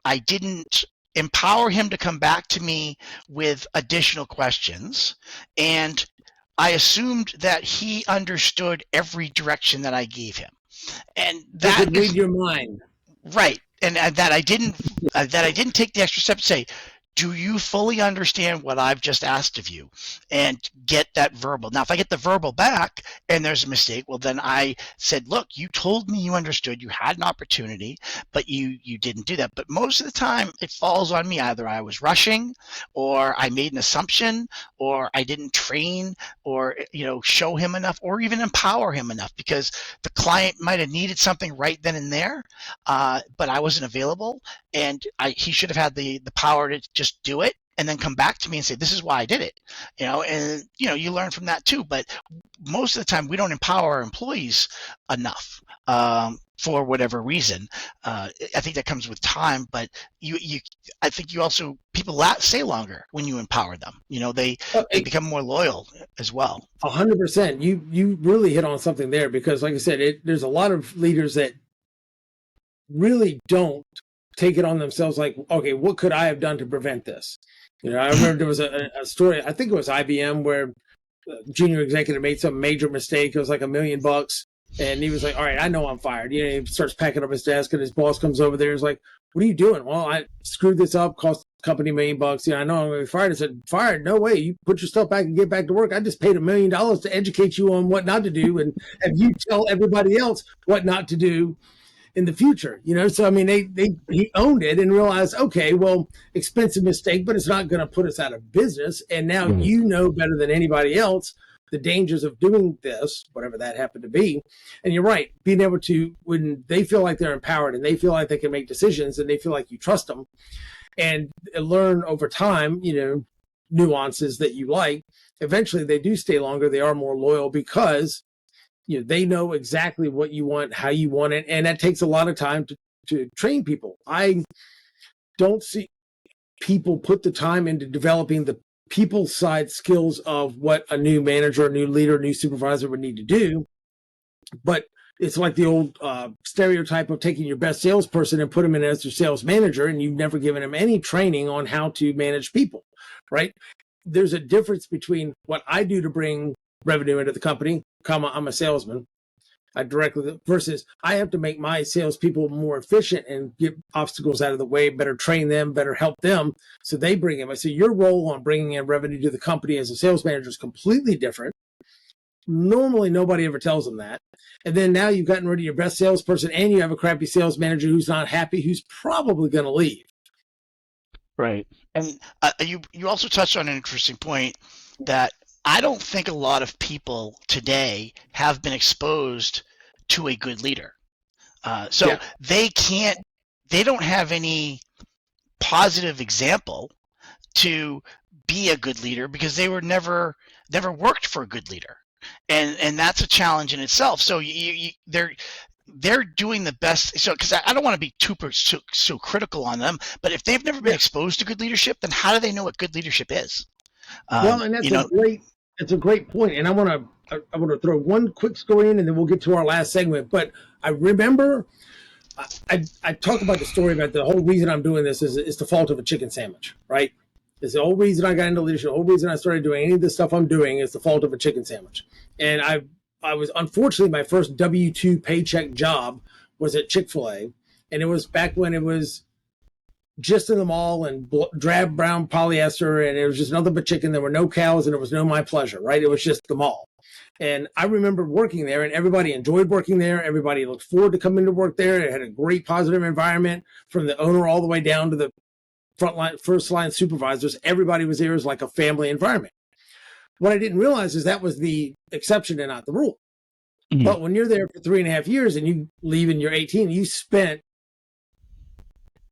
I didn't empower him to come back to me with additional questions, and I assumed that he understood every direction that I gave him, and that could read your mind, right? And that I didn't take the extra step to say, do you fully understand what I've just asked of you, and get that verbal. Now, if I get the verbal back and there's a mistake, well, then I said, look, you told me you understood, you had an opportunity, but you didn't do that. But most of the time it falls on me. Either I was rushing, or I made an assumption, or I didn't train or, show him enough, or even empower him enough, because the client might have needed something right then and there, but I wasn't available, and he should have had the power to just do it and then come back to me and say, this is why I did it, and you learn from that too. But most of the time we don't empower our employees enough, for whatever reason. I think that comes with time, but I think people stay longer when you empower them. They become more loyal as well. 100%. You really hit on something there, because like I said, there's a lot of leaders that really don't take it on themselves, like, okay, what could I have done to prevent this? I remember there was a story, I think it was IBM, where a junior executive made some major mistake. It was like $1 million, and he was like, all right, I know I'm fired. He starts packing up his desk, and his boss comes over there. He's like, what are you doing? Well, I screwed this up, cost the company $1 million. I know I'm going to be fired. I said, fired? No way. You put your stuff back and get back to work. I just paid $1 million to educate you on what not to do, and have you tell everybody else what not to do. in the future, So I mean, he owned it and realized, okay, well, expensive mistake, but it's not going to put us out of business. And now you know better than anybody else the dangers of doing this, whatever that happened to be. And you're right, being able to, when they feel like they're empowered and they feel like they can make decisions and they feel like you trust them, and learn over time, nuances that you like, eventually they do stay longer. They are more loyal because they know exactly what you want, how you want it, and that takes a lot of time to train people. I don't see people put the time into developing the people side skills of what a new manager, a new leader, a new supervisor would need to do. But it's like the old stereotype of taking your best salesperson and put him in as your sales manager, and you've never given him any training on how to manage people, right? There's a difference between what I do to bring revenue into the company, I'm a salesman, versus I have to make my salespeople more efficient and get obstacles out of the way, better train them, better help them, so they bring in. So your role on bringing in revenue to the company as a sales manager is completely different. Normally, nobody ever tells them that. And then now you've gotten rid of your best salesperson and you have a crappy sales manager who's not happy, who's probably going to leave. Right. And you also touched on an interesting point that I don't think a lot of people today have been exposed to a good leader. They don't have any positive example to be a good leader because they were never worked for a good leader. And that's a challenge in itself. So they're doing the best. So because I don't want to be so critical on them, but if they've never been exposed to good leadership, then how do they know what good leadership is? Well, and that's a great point. And I want to throw one quick story in, and then we'll get to our last segment. But I remember I talk about the story about the whole reason I'm doing this is the fault of a chicken sandwich, right? It's the whole reason I got into leadership. The whole reason I started doing any of the stuff I'm doing is the fault of a chicken sandwich. And I was, unfortunately, my first W-2 paycheck job was at Chick-fil-A. And it was back when it was just in the mall and drab brown polyester. And it was just nothing but chicken. There were no cows and there was no my pleasure, right? It was just the mall. And I remember working there and everybody enjoyed working there. Everybody looked forward to coming to work there. It had a great positive environment from the owner all the way down to the first line supervisors. Everybody was there. It was like a family environment. What I didn't realize is that was the exception and not the rule. Mm-hmm. But when you're there for 3.5 years and you leave and you're 18, you spent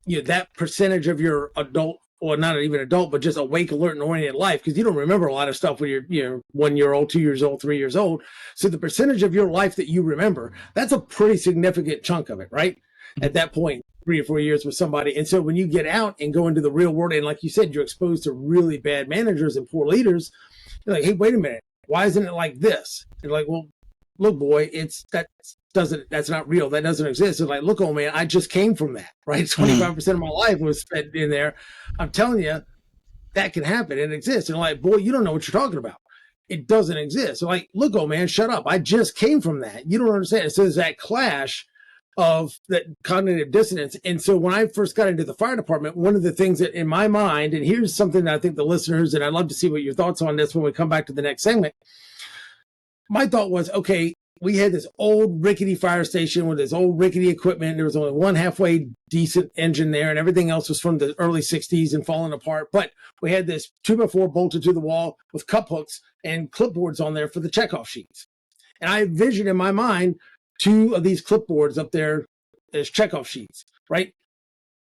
that percentage of your adult, or not even adult, but just awake, alert, and oriented life, because you don't remember a lot of stuff when you're 1 year old, 2 years old, 3 years old. So the percentage of your life that you remember, that's a pretty significant chunk of it, right? Mm-hmm. At that point, 3 or 4 years with somebody. And so when you get out and go into the real world, and like you said, you're exposed to really bad managers and poor leaders, you're like, hey, wait a minute, why isn't it like this? You're like, well, look, boy, that's not real. That doesn't exist. It's like, look, old man, I just came from that, right? 25% of my life was spent in there. I'm telling you, that can happen. It exists. And like, boy, you don't know what you're talking about. It doesn't exist. So like, look, old man, shut up. I just came from that. You don't understand. So there's that clash of that cognitive dissonance. And so when I first got into the fire department, one of the things that in my mind, and here's something that I think the listeners, and I'd love to see what your thoughts on this when we come back to the next segment. My thought was, okay, we had this old rickety fire station with this old rickety equipment. There was only one halfway decent engine there, and everything else was from the early 60s and falling apart. But we had this 2x4 bolted to the wall with cup hooks and clipboards on there for the checkoff sheets. And I envisioned in my mind 2 of these clipboards up there as checkoff sheets, right?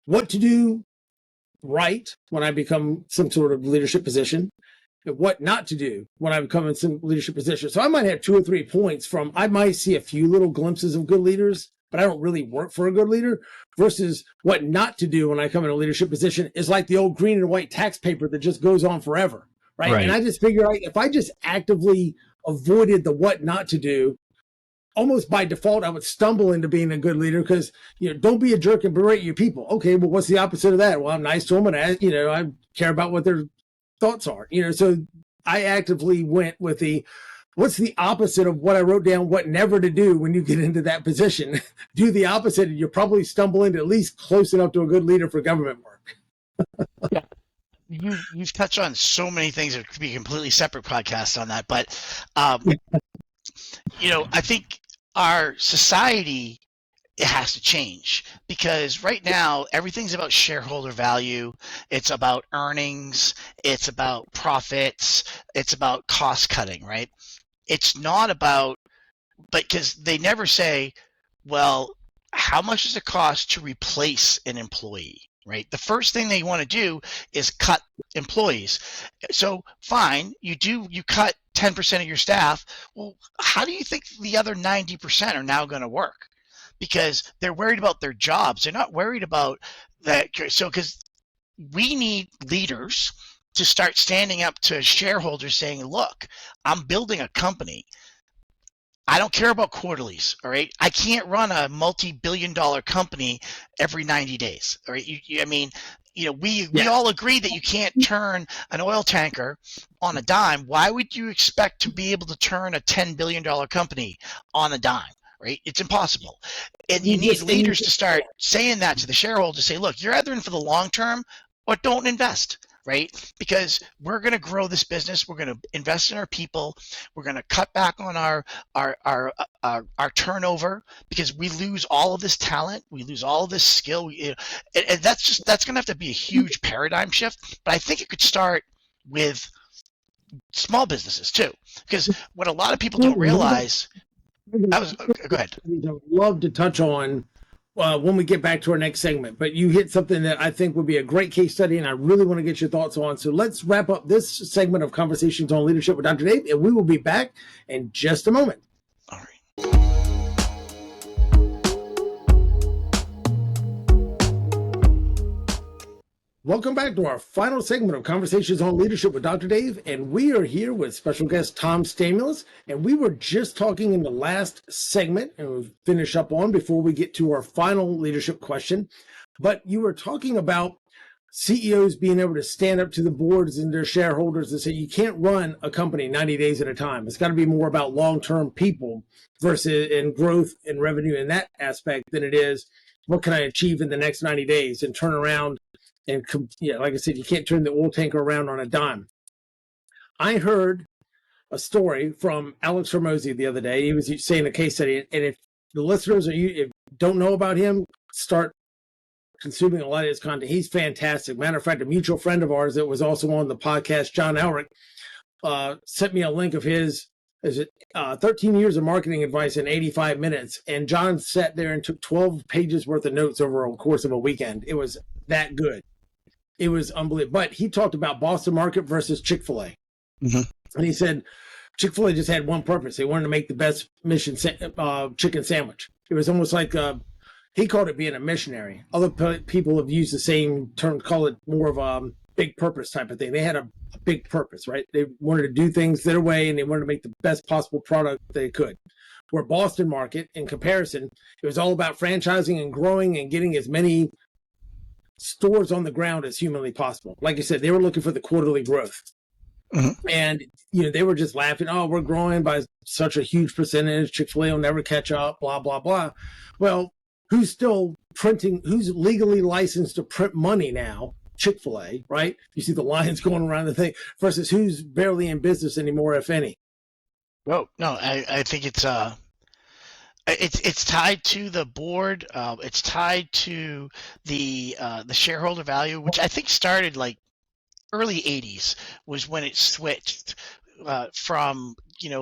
What to do right when I become some sort of leadership position, and what not to do when I become in some leadership position. So I might have 2 or 3 points from, I might see a few little glimpses of good leaders, but I don't really work for a good leader, versus what not to do when I come in a leadership position is like the old green and white tax paper that just goes on forever, right? And I just figure, like, if I just actively avoided the what not to do, almost by default, I would stumble into being a good leader, because, don't be a jerk and berate your people. Okay, well, what's the opposite of that? Well, I'm nice to them and I care about what their thoughts are. So I actively went with what's the opposite of what I wrote down, what never to do when you get into that position. Do the opposite, and you'll probably stumble into at least close enough to a good leader for government work. Yeah. You've touched on so many things. It could be a completely separate podcast on that, but I think our society it has to change, because right now everything's about shareholder value. It's about earnings. It's about profits. It's about cost cutting, right? It's not about, but because they never say, well, how much does it cost to replace an employee, right? The first thing they want to do is cut employees. So fine, you cut 10% of your staff. Well, how do you think the other 90% are now going to work? Because they're worried about their jobs. They're not worried about that. So, because we need leaders to start standing up to shareholders saying, look, I'm building a company. I don't care about quarterlies, all right? I can't run a multi-billion-dollar company every 90 days, all right? We all agree that you can't turn an oil tanker on a dime. Why would you expect to be able to turn a $10 billion company on a dime, right? It's impossible. And you need leaders to start saying that to the shareholders, say, look, you're either in for the long term or don't invest, right? Because we're going to grow this business. We're going to invest in our people. We're going to cut back on our turnover, because we lose all of this talent. We lose all of this skill. And that's going to have to be a huge paradigm shift. But I think it could start with small businesses too, because what a lot of people don't realize. Go ahead. I would love to touch on when we get back to our next segment, but you hit something that I think would be a great case study, and I really want to get your thoughts on. So let's wrap up this segment of Conversations on Leadership with Dr. Dave, and we will be back in just a moment. All right. Welcome back to our final segment of Conversations on Leadership with Dr. Dave, and we are here with special guest Tom Stamulis, and we were just talking in the last segment, and we'll finish up on before we get to our final leadership question, but you were talking about CEOs being able to stand up to the boards and their shareholders and say, you can't run a company 90 days at a time. It's got to be more about long-term people versus in growth and revenue in that aspect than it is, what can I achieve in the next 90 days and turn around. And like I said, you can't turn the oil tanker around on a dime. I heard a story from Alex Hormozy the other day. He was saying a case study, and if the listeners don't know about him, start consuming a lot of his content. He's fantastic. Matter of fact, a mutual friend of ours that was also on the podcast, John Elric, sent me a link of his 13 years of marketing advice in 85 minutes. And John sat there and took 12 pages worth of notes over a course of a weekend. It was that good. It was unbelievable. But he talked about Boston Market versus Chick-fil-A. Mm-hmm. And he said Chick-fil-A just had one purpose. They wanted to make the best chicken sandwich. It was almost like he called it being a missionary. Other people have used the same term, call it more of a big purpose type of thing. They had a big purpose, right? They wanted to do things their way, and they wanted to make the best possible product they could. Where Boston Market, in comparison, it was all about franchising and growing and getting as many stores on the ground as humanly possible. Like I said, they were looking for the quarterly growth. Mm-hmm. And, they were just laughing, oh, we're growing by such a huge percentage. Chick-fil-A will never catch up, blah, blah, blah. Well, who's legally licensed to print money now? Chick-fil-A, right? You see the lines going around the thing versus who's barely in business anymore, if any. Oh, no, I think it's tied to the board. It's tied to the shareholder value, which I think started like early 80s was when it switched from,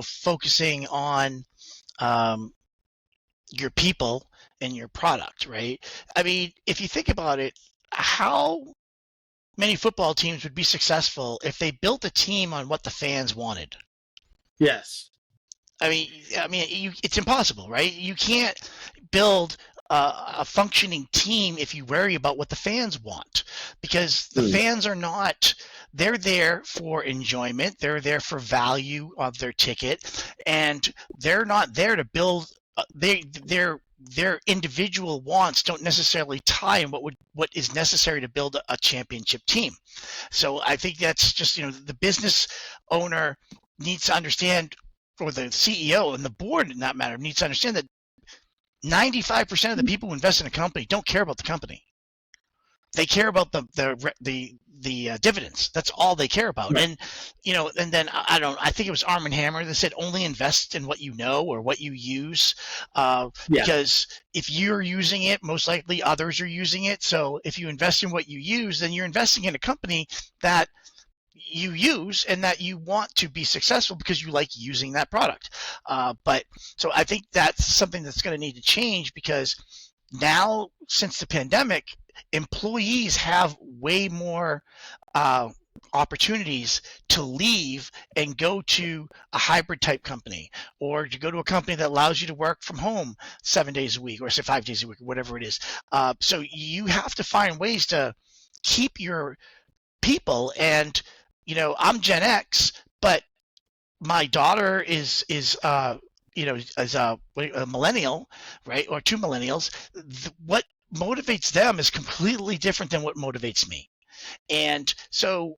focusing on your people and your product, right? I mean, if you think about it, how many football teams would be successful if they built a team on what the fans wanted? Yes. I mean, it's impossible, right? You can't build a functioning team if you worry about what the fans want, because the fans are not. They're there for enjoyment. They're there for value of their ticket, and they're not there to build. Their individual wants don't necessarily tie in what is necessary to build a championship team. So I think that's just the business owner needs to understand, or the CEO and the board in that matter needs to understand that 95% of the people who invest in a company don't care about the company. they care about the dividends. That's all they care about. Right. And and then I think it was Arm and Hammer that said only invest in what you know or what you use, Yeah. because if you're using it, most likely others are using it. So if you invest in what you use, then you're investing in a company that you use and that you want to be successful because you like using that product. But so I think that's something that's going to need to change, because now, since the pandemic, employees have way more opportunities to leave and go to a hybrid type company, or to go to a company that allows you to work from home 7 days a week, or say 5 days a week, or whatever it is. So you have to find ways to keep your people. And I'm Gen X, but my daughter is as a millennial, right, or two millennials. What motivates them is completely different than what motivates me. And so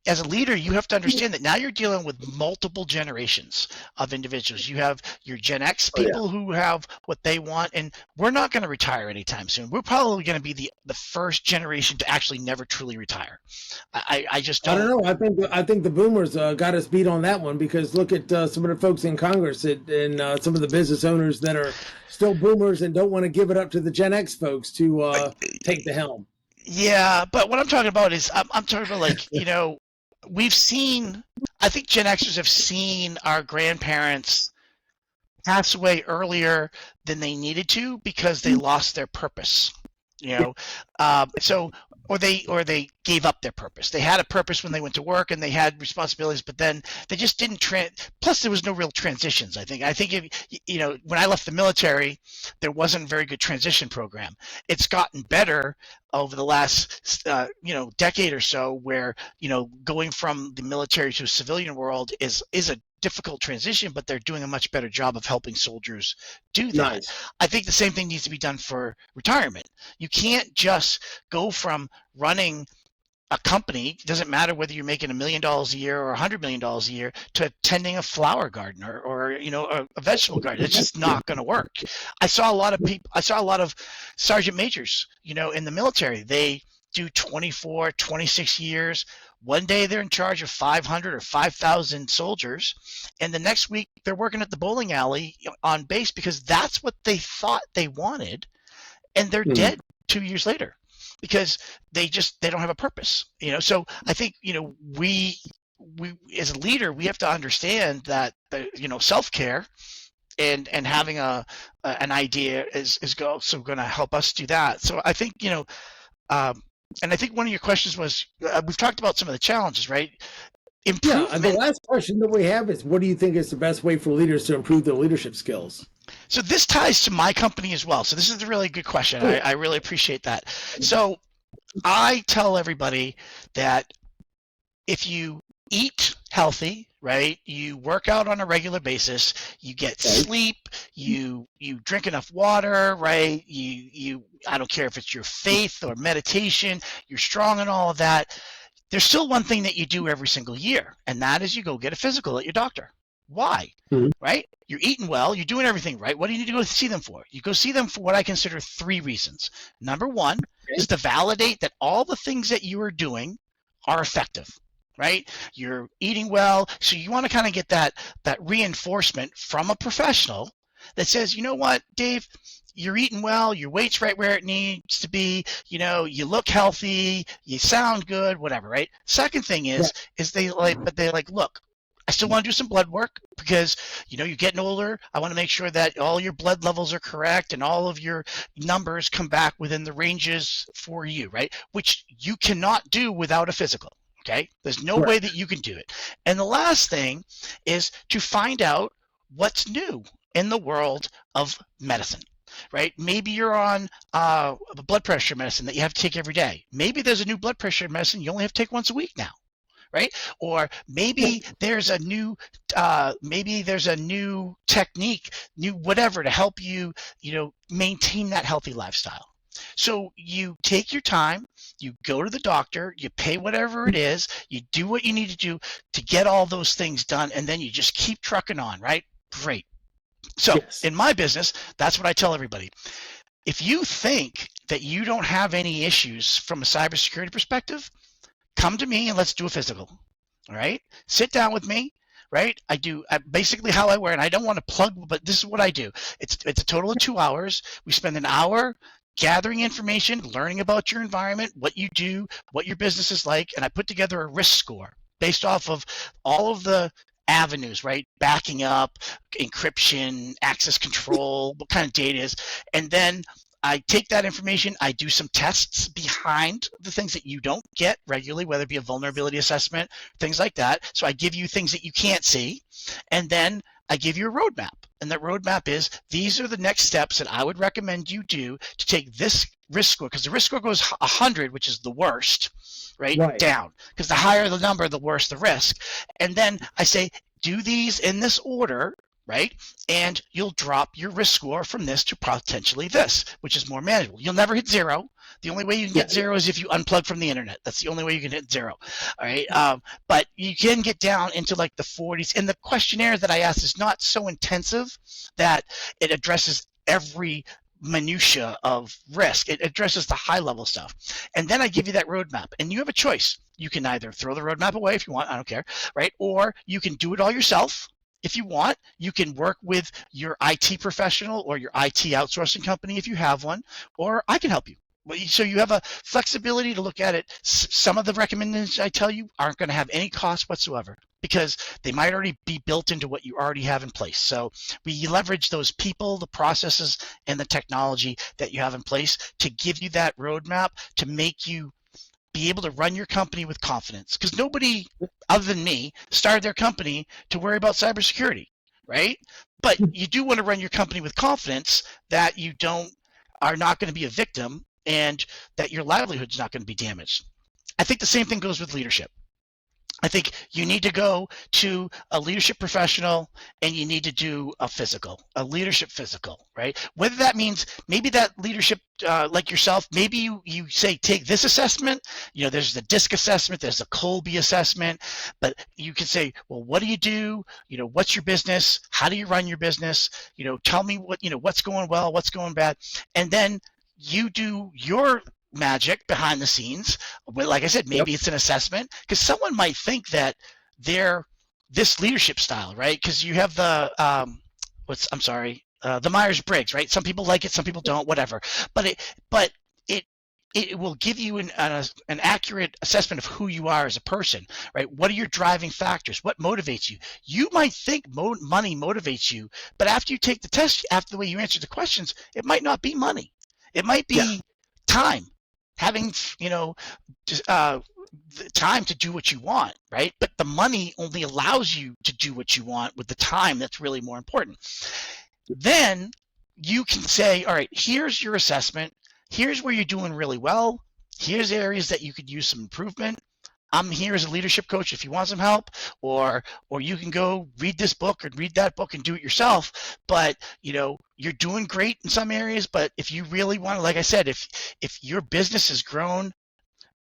as a leader, you have to understand that now you're dealing with multiple generations of individuals. You have your Gen X people who have what they want, and we're not going to retire anytime soon. We're probably going to be the first generation to actually never truly retire. I just don't. I don't know. I think the boomers got us beat on that one, because look at some of the folks in Congress and some of the business owners that are still boomers and don't want to give it up to the Gen X folks to take the helm. Yeah, but what I'm talking about is I'm talking about, like, we've seen, I think Gen Xers have seen our grandparents pass away earlier than they needed to because they lost their purpose. So or they gave up their purpose. They had a purpose when they went to work and they had responsibilities, but then they just didn't plus there was no real transitions. I think if, when I left the military, there wasn't a very good transition program. It's gotten better over the last decade or so, where going from the military to a civilian world is a difficult transition, but they're doing a much better job of helping soldiers do that. Nice. I think the same thing needs to be done for retirement. You can't just go from running a company, it doesn't matter whether you're making $1 million a year or $100 million a year, to tending a flower garden or a vegetable garden. It's just not going to work. I saw a lot of sergeant majors, in the military. They do 24, 26 years. One day they're in charge of 500 or 5,000 soldiers, and the next week they're working at the bowling alley on base because that's what they thought they wanted, and they're dead 2 years later because they don't have a purpose. So I think we as a leader, we have to understand that self-care and having an idea is also going to help us do that. So I think and I think one of your questions was, we've talked about some of the challenges, right? Yeah, and the last question that we have is, what do you think is the best way for leaders to improve their leadership skills? So this ties to my company as well. So this is a really good question. I really appreciate that. So I tell everybody that if you eat healthy, right, you work out on a regular basis, you get sleep, you drink enough water, right, you I don't care if it's your faith or meditation, you're strong in all of that. There's still one thing that you do every single year, and that is you go get a physical at your doctor. Why? Right? You're eating well, you're doing everything right. What do you need to go see them for? You go see them for what I consider 3 reasons. Number 1 is to validate that all the things that you are doing are effective. Right? You're eating well. So you want to kind of get that reinforcement from a professional that says, you know what, Dave, you're eating well, your weight's right where it needs to be, you look healthy, you sound good, whatever, right? Second thing is they like, look, I still want to do some blood work because, you're getting older. I want to make sure that all your blood levels are correct and all of your numbers come back within the ranges for you, right? Which you cannot do without a physical. Okay, there's no way that you can do it. And the last thing is to find out what's new in the world of medicine, right? Maybe you're on a blood pressure medicine that you have to take every day. Maybe there's a new blood pressure medicine you only have to take once a week now, right? Or maybe there's a new technique, new whatever, to help you, maintain that healthy lifestyle. So you take your time, you go to the doctor, you pay whatever it is, you do what you need to do to get all those things done, and then you just keep trucking on, right? Great. So in my business, that's what I tell everybody. if you think that you don't have any issues from a cybersecurity perspective, come to me and let's do a physical. All right. Sit down with me. Right. Basically how I wear it. I don't want to plug, but this is what I do. It's a total of 2 hours. We spend an hour gathering information, learning about your environment, what you do, what your business is like. And I put together a risk score based off of all of the avenues, right? Backing up, encryption, access control, what kind of data is. And then I take that information, I do some tests behind the things that you don't get regularly, whether it be a vulnerability assessment, things like that. So I give you things that you can't see, and then I give you a roadmap. And that roadmap is, these are the next steps that I would recommend you do to take this risk score, because the risk score goes 100, which is the worst, right. Down. Because the higher the number, the worse the risk. And then I say, do these in this order, right? And you'll drop your risk score from this to potentially this, which is more manageable. You'll never hit zero. The only way you can get zero is if you unplug from the internet. That's the only way you can hit zero. All right. But you can get down into like the 40s. And the questionnaire that I asked is not so intensive that it addresses every minutia of risk. It addresses the high level stuff. And then I give you that roadmap, and you have a choice. You can either throw the roadmap away if you want, I don't care, right? Or you can do it all yourself. If you want, you can work with your IT professional or your IT outsourcing company if you have one, or I can help you. So you have a flexibility to look at it. Some of the recommendations I tell you aren't going to have any cost whatsoever because they might already be built into what you already have in place. So we leverage those people, the processes, and the technology that you have in place to give you that roadmap to make you be able to run your company with confidence, because nobody other than me started their company to worry about cybersecurity, right? But you do want to run your company with confidence that you are not going to be a victim and that your livelihood is not going to be damaged. I think the same thing goes with leadership. I think you need to go to a leadership professional and you need to do a leadership physical, right? Whether that means maybe that leadership, like yourself, maybe you say, take this assessment, there's the DISC assessment, there's the Colby assessment, but you can say, well, what do you do? What's your business? How do you run your business? Tell me what's going well, what's going bad. And then you do your magic behind the scenes. Like I said, maybe it's an assessment, because someone might think that they're this leadership style, right? Because you have the the Myers-Briggs, right? Some people like it, some people don't, whatever. But it will give you an accurate assessment of who you are as a person, right? What are your driving factors? What motivates you? You might think money motivates you, but after you take the test, after the way you answer the questions, it might not be money. It might be time. Having the time to do what you want, right? But the money only allows you to do what you want with the time. That's really more important. Then you can say, all right, here's your assessment. Here's where you're doing really well. Here's areas that you could use some improvement. I'm here as a leadership coach if you want some help, or you can go read this book or read that book and do it yourself. But you're doing great in some areas, but if you really want to, like I said, if your business has grown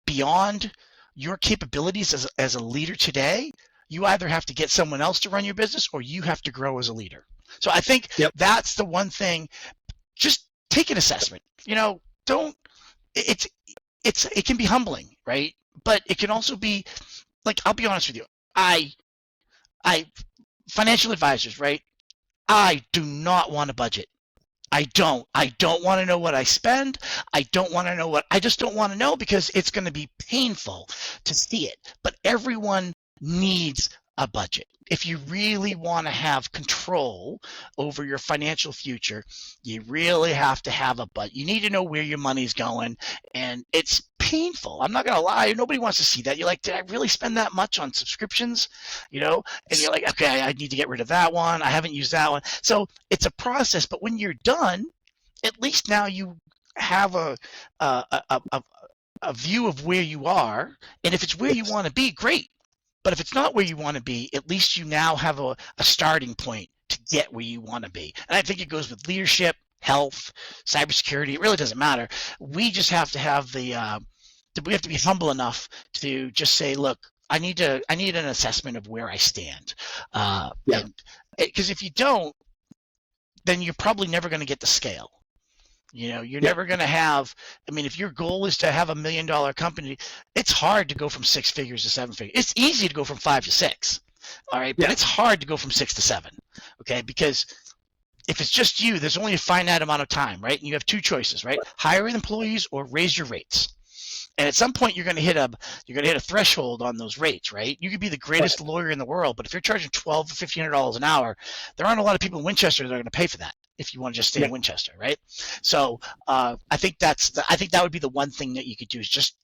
beyond your capabilities as a leader today, you either have to get someone else to run your business or you have to grow as a leader. So I think that's the one thing. Just take an assessment. It can be humbling, right? But it can also be, like, I'll be honest with you. I financial advisors, right? I do not want a budget. I don't want to know what I spend. I just don't want to know, because it's going to be painful to see it. But everyone needs a budget. If you really want to have control over your financial future, you really have to have a budget. You need to know where your money's going, and it's painful. I'm not going to lie. Nobody wants to see that. You're like, did I really spend that much on subscriptions? And you're like, okay, I need to get rid of that one. I haven't used that one. So it's a process, but when you're done, at least now you have a view of where you are. And if it's where you want to be, great. But if it's not where you want to be, at least you now have a starting point to get where you want to be. And I think it goes with leadership, health, cybersecurity. It really doesn't matter. We just have to have we have to be humble enough to just say, look, I need an assessment of where I stand. Because if you don't, then you're probably never going to get the scale. You're Yeah. never going to have, I mean, if your goal is to have $1 million company, it's hard to go from 6 figures to 7 figures. It's easy to go from 5 to 6. All right. But Yeah. it's hard to go from 6 to 7. Okay. Because if it's just you, there's only a finite amount of time, right? And you have two choices, right? Hire employees or raise your rates. And at some point, you're going to hit a threshold on those rates, right? You could be the Right. greatest lawyer in the world, but if you're charging $1,200 or $1,500 an hour, there aren't a lot of people in Winchester that are going to pay for that if you want to just stay Yeah. in Winchester, right? So I think that would be the one thing that you could do is just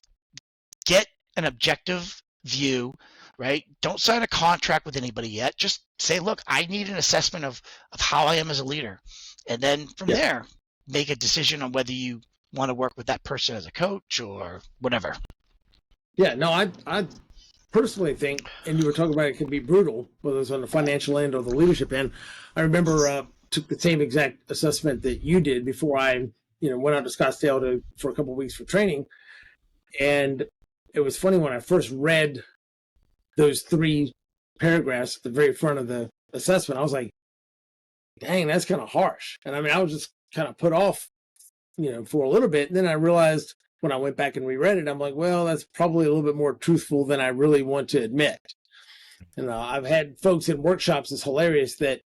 get an objective view, right? Don't sign a contract with anybody yet. Just say, look, I need an assessment of how I am as a leader, and then from Yeah. there, make a decision on whether you want to work with that person as a coach or whatever. Yeah. No, I personally think, and you were talking about it can be brutal, whether it's on the financial end or the leadership end. I remember took the same exact assessment that you did before I, went out to Scottsdale for a couple of weeks for training. And it was funny when I first read those 3 paragraphs at the very front of the assessment, I was like, dang, that's kind of harsh. And I mean, I was just kind of put off, for a little bit. And then I realized when I went back and reread it, I'm like, well, that's probably a little bit more truthful than I really want to admit. And I've had folks in workshops, it's hilarious that,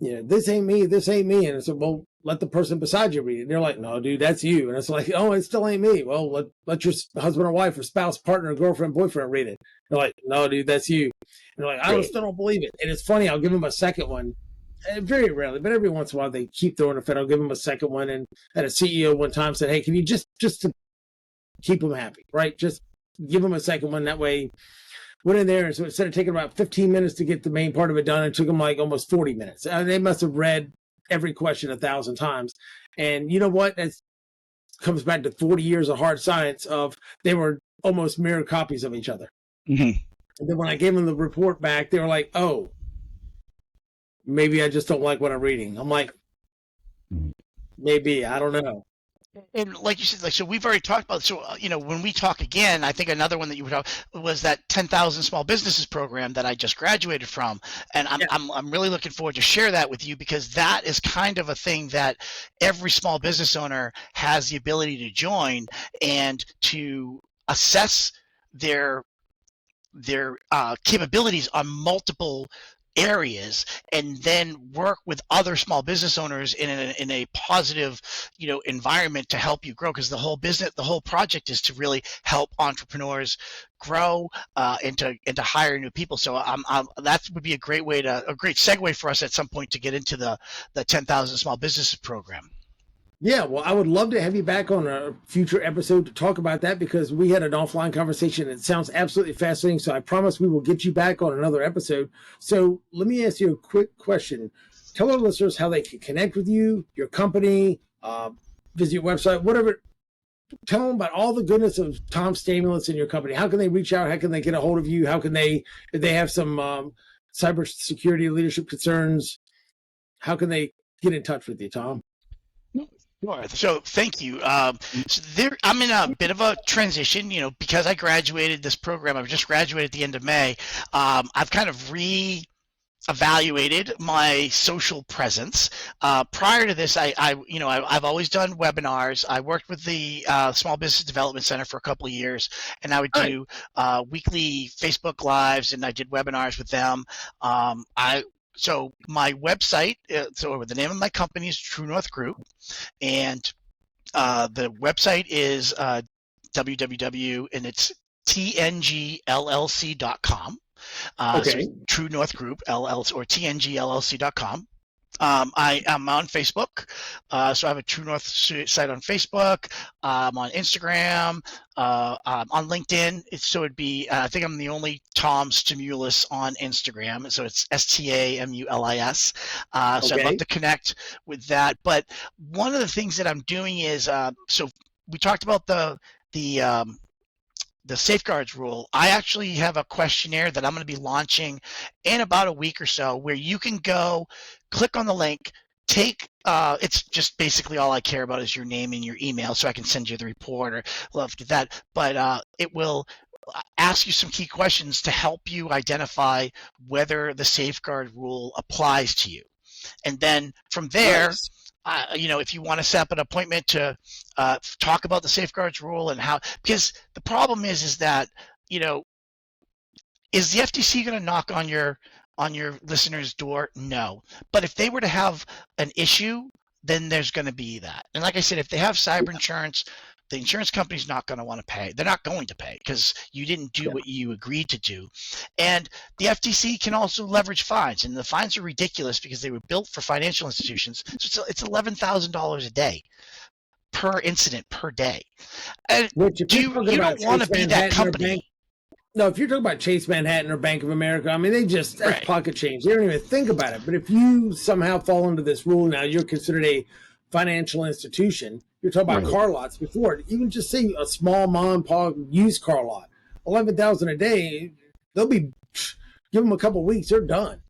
this ain't me, this ain't me. And I said, well, let the person beside you read it. And they're like, no, dude, that's you. And it's like, oh, it still ain't me. Well, let your husband or wife or spouse, partner, girlfriend, boyfriend read it. They're like, no, dude, that's you. And they're like, still don't believe it. And it's funny, I'll give them a second one. Very rarely, but every once in a while they keep throwing a fit. I'll give them a second one. And had a CEO one time said, hey, can you just to keep them happy, right? Just give them a second one. That way, went in there, and so instead of taking about 15 minutes to get the main part of it done, it took them like almost 40 minutes. They must have read every question 1,000 times. And you know what? That comes back to 40 years of hard science of they were almost mirror copies of each other. Mm-hmm. And then when I gave them the report back, they were like, oh, maybe I just don't like what I'm reading. I'm like, maybe, I don't know. And like you said, so we've already talked about. So when we talk again, I think another one that you would talk was that 10,000 Small Businesses program that I just graduated from, and I'm really looking forward to share that with you, because that is kind of a thing that every small business owner has the ability to join and to assess their capabilities on multiple areas, and then work with other small business owners in a positive environment to help you grow, because the whole project is to really help entrepreneurs grow and to hire new people. So that would be a great segue for us at some point to get into the 10,000 Small Businesses program. Yeah, well, I would love to have you back on a future episode to talk about that, because we had an offline conversation. It sounds absolutely fascinating. So I promise we will get you back on another episode. So let me ask you a quick question. Tell our listeners how they can connect with you, your company, visit your website, whatever. Tell them about all the goodness of Tom Stamulis and your company. How can they reach out? How can they get a hold of you? How can they, if they have some cybersecurity leadership concerns, how can they get in touch with you, Tom? Sure. So thank you. I'm in a bit of a transition, because I graduated this program. I've just graduated at the end of May. I've kind of evaluated my social presence. Prior to this, I've always done webinars. I worked with the Small Business Development Center for a couple of years, and I would do weekly Facebook Lives, and I did webinars with them. So my website, so the name of my company is True North Group, and the website is www, and it's tngllc.com. So True North Group LLC or tngllc.com. I am on Facebook, so I have a True North site on Facebook. I'm on Instagram, on LinkedIn. It'd be I think I'm the only Tom Stamulis on Instagram, so it's STAMULIS. So I'd love to connect with that. But one of the things that I'm doing is so we talked about the safeguards rule. I actually have a questionnaire that I'm going to be launching in about a week or so, where you can go click on the link, it's just basically all I care about is your name and your email, so I can send you the report, or love to do that. But it will ask you some key questions to help you identify whether the safeguard rule applies to you. And then from there, if you want to set up an appointment to talk about the safeguards rule and how, because the problem is that, is the FTC going to knock on your listener's door? No. But if they were to have an issue, then there's going to be that. And like I said, if they have cyber insurance, the insurance company's not going to want to pay. They're not going to pay because you didn't do what you agreed to do. And the FTC can also leverage fines, and the fines are ridiculous because they were built for financial institutions. So it's $11,000 a day per incident per day. And you don't want to be that company. No, if you're talking about Chase Manhattan or Bank of America, I mean, that's pocket change. They don't even think about it. But if you somehow fall under this rule now, you're considered a financial institution. You're talking about car lots before. Even just say a small mom and pop used car lot, 11,000 a day. They'll be give them a couple of weeks, they're done.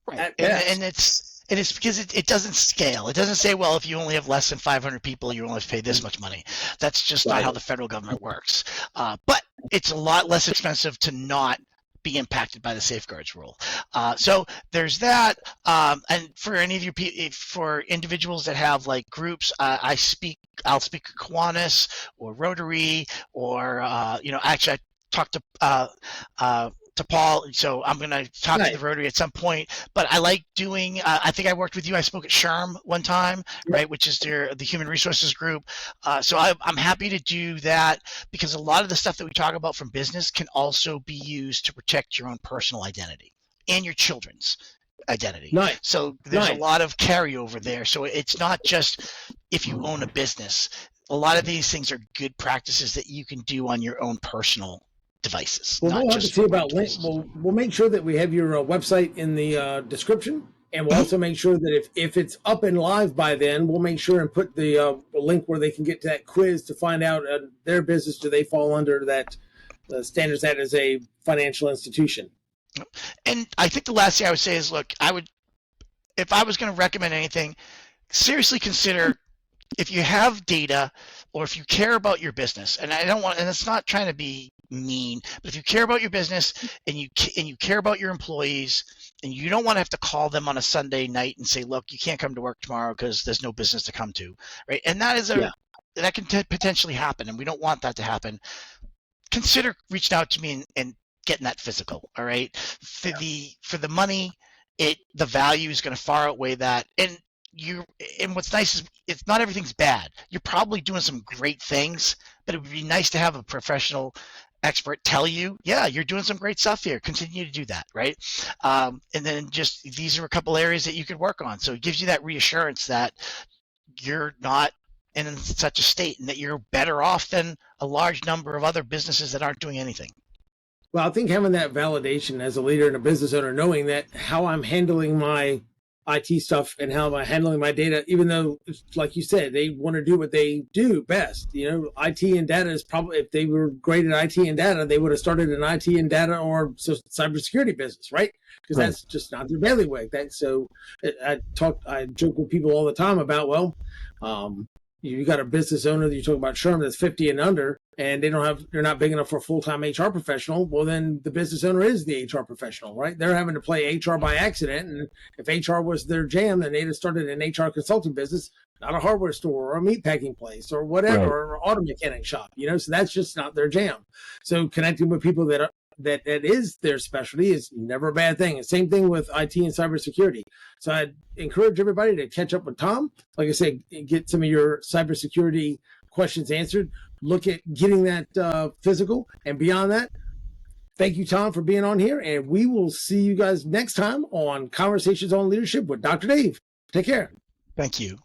Right. And it's because it doesn't scale. It doesn't say, well, if you only have less than 500 people, you only have to pay this much money. That's just not how the federal government works. But it's a lot less expensive to not be impacted by the safeguards rule. So there's that. And for any of you, for individuals that have like groups, I'll speak at Kiwanis or Rotary, or actually I talked to Paul, so I'm going to talk to the Rotary at some point. But I like doing. I think I worked with you. I spoke at SHRM one time, right, which is the human resources group. So I'm happy to do that because a lot of the stuff that we talk about from business can also be used to protect your own personal identity and your children's identity. So there's a lot of carryover there. So it's not just if you own a business. A lot of these things are good practices that you can do on your own personal devices. Well, we'll have to see about links. We'll make sure that we have your website in the description, and we'll also make sure that if it's up and live by then, we'll make sure and put the link where they can get to that quiz to find out their business, do they fall under that standards that as a financial institution. And I think the last thing I would say is, look, if I was going to recommend anything, seriously consider if you have data or if you care about your business, and it's not trying to be mean, but if you care about your business and you care about your employees, and you don't want to have to call them on a Sunday night and say, look, you can't come to work tomorrow because there's no business to come to, right? And that is that can potentially happen, and we don't want that to happen. Consider reaching out to me and getting that physical, all right? For the money, the value is going to far outweigh that. And what's nice is it's not everything's bad. You're probably doing some great things, but it would be nice to have a professional expert tell you, yeah, you're doing some great stuff here. Continue to do that, right? And then just these are a couple areas that you could work on. So it gives you that reassurance that you're not in such a state and that you're better off than a large number of other businesses that aren't doing anything. Well, I think having that validation as a leader and a business owner, knowing that how I'm handling my IT stuff and how am I handling my data, even though, like you said, they want to do what they do best. IT and data is probably, if they were great at IT and data, they would have started an IT and data or cybersecurity business, right? Because that's just not their bailiwick. I joke with people all the time about, you got a business owner that you talk about SHRM that's 50 and under, and they're not big enough for a full-time HR professional. Well, then the business owner is the HR professional, right? They're having to play HR by accident. And if HR was their jam, then they'd have started an HR consulting business, not a hardware store or a meat packing place or whatever, or auto mechanic shop, so that's just not their jam. So connecting with people that is their specialty is never a bad thing. And same thing with IT and cybersecurity. So I'd encourage everybody to catch up with Tom. Like I said, get some of your cybersecurity questions answered. Look at getting that physical. And beyond that, thank you, Tom, for being on here. And we will see you guys next time on Conversations on Leadership with Dr. Dave. Take care. Thank you.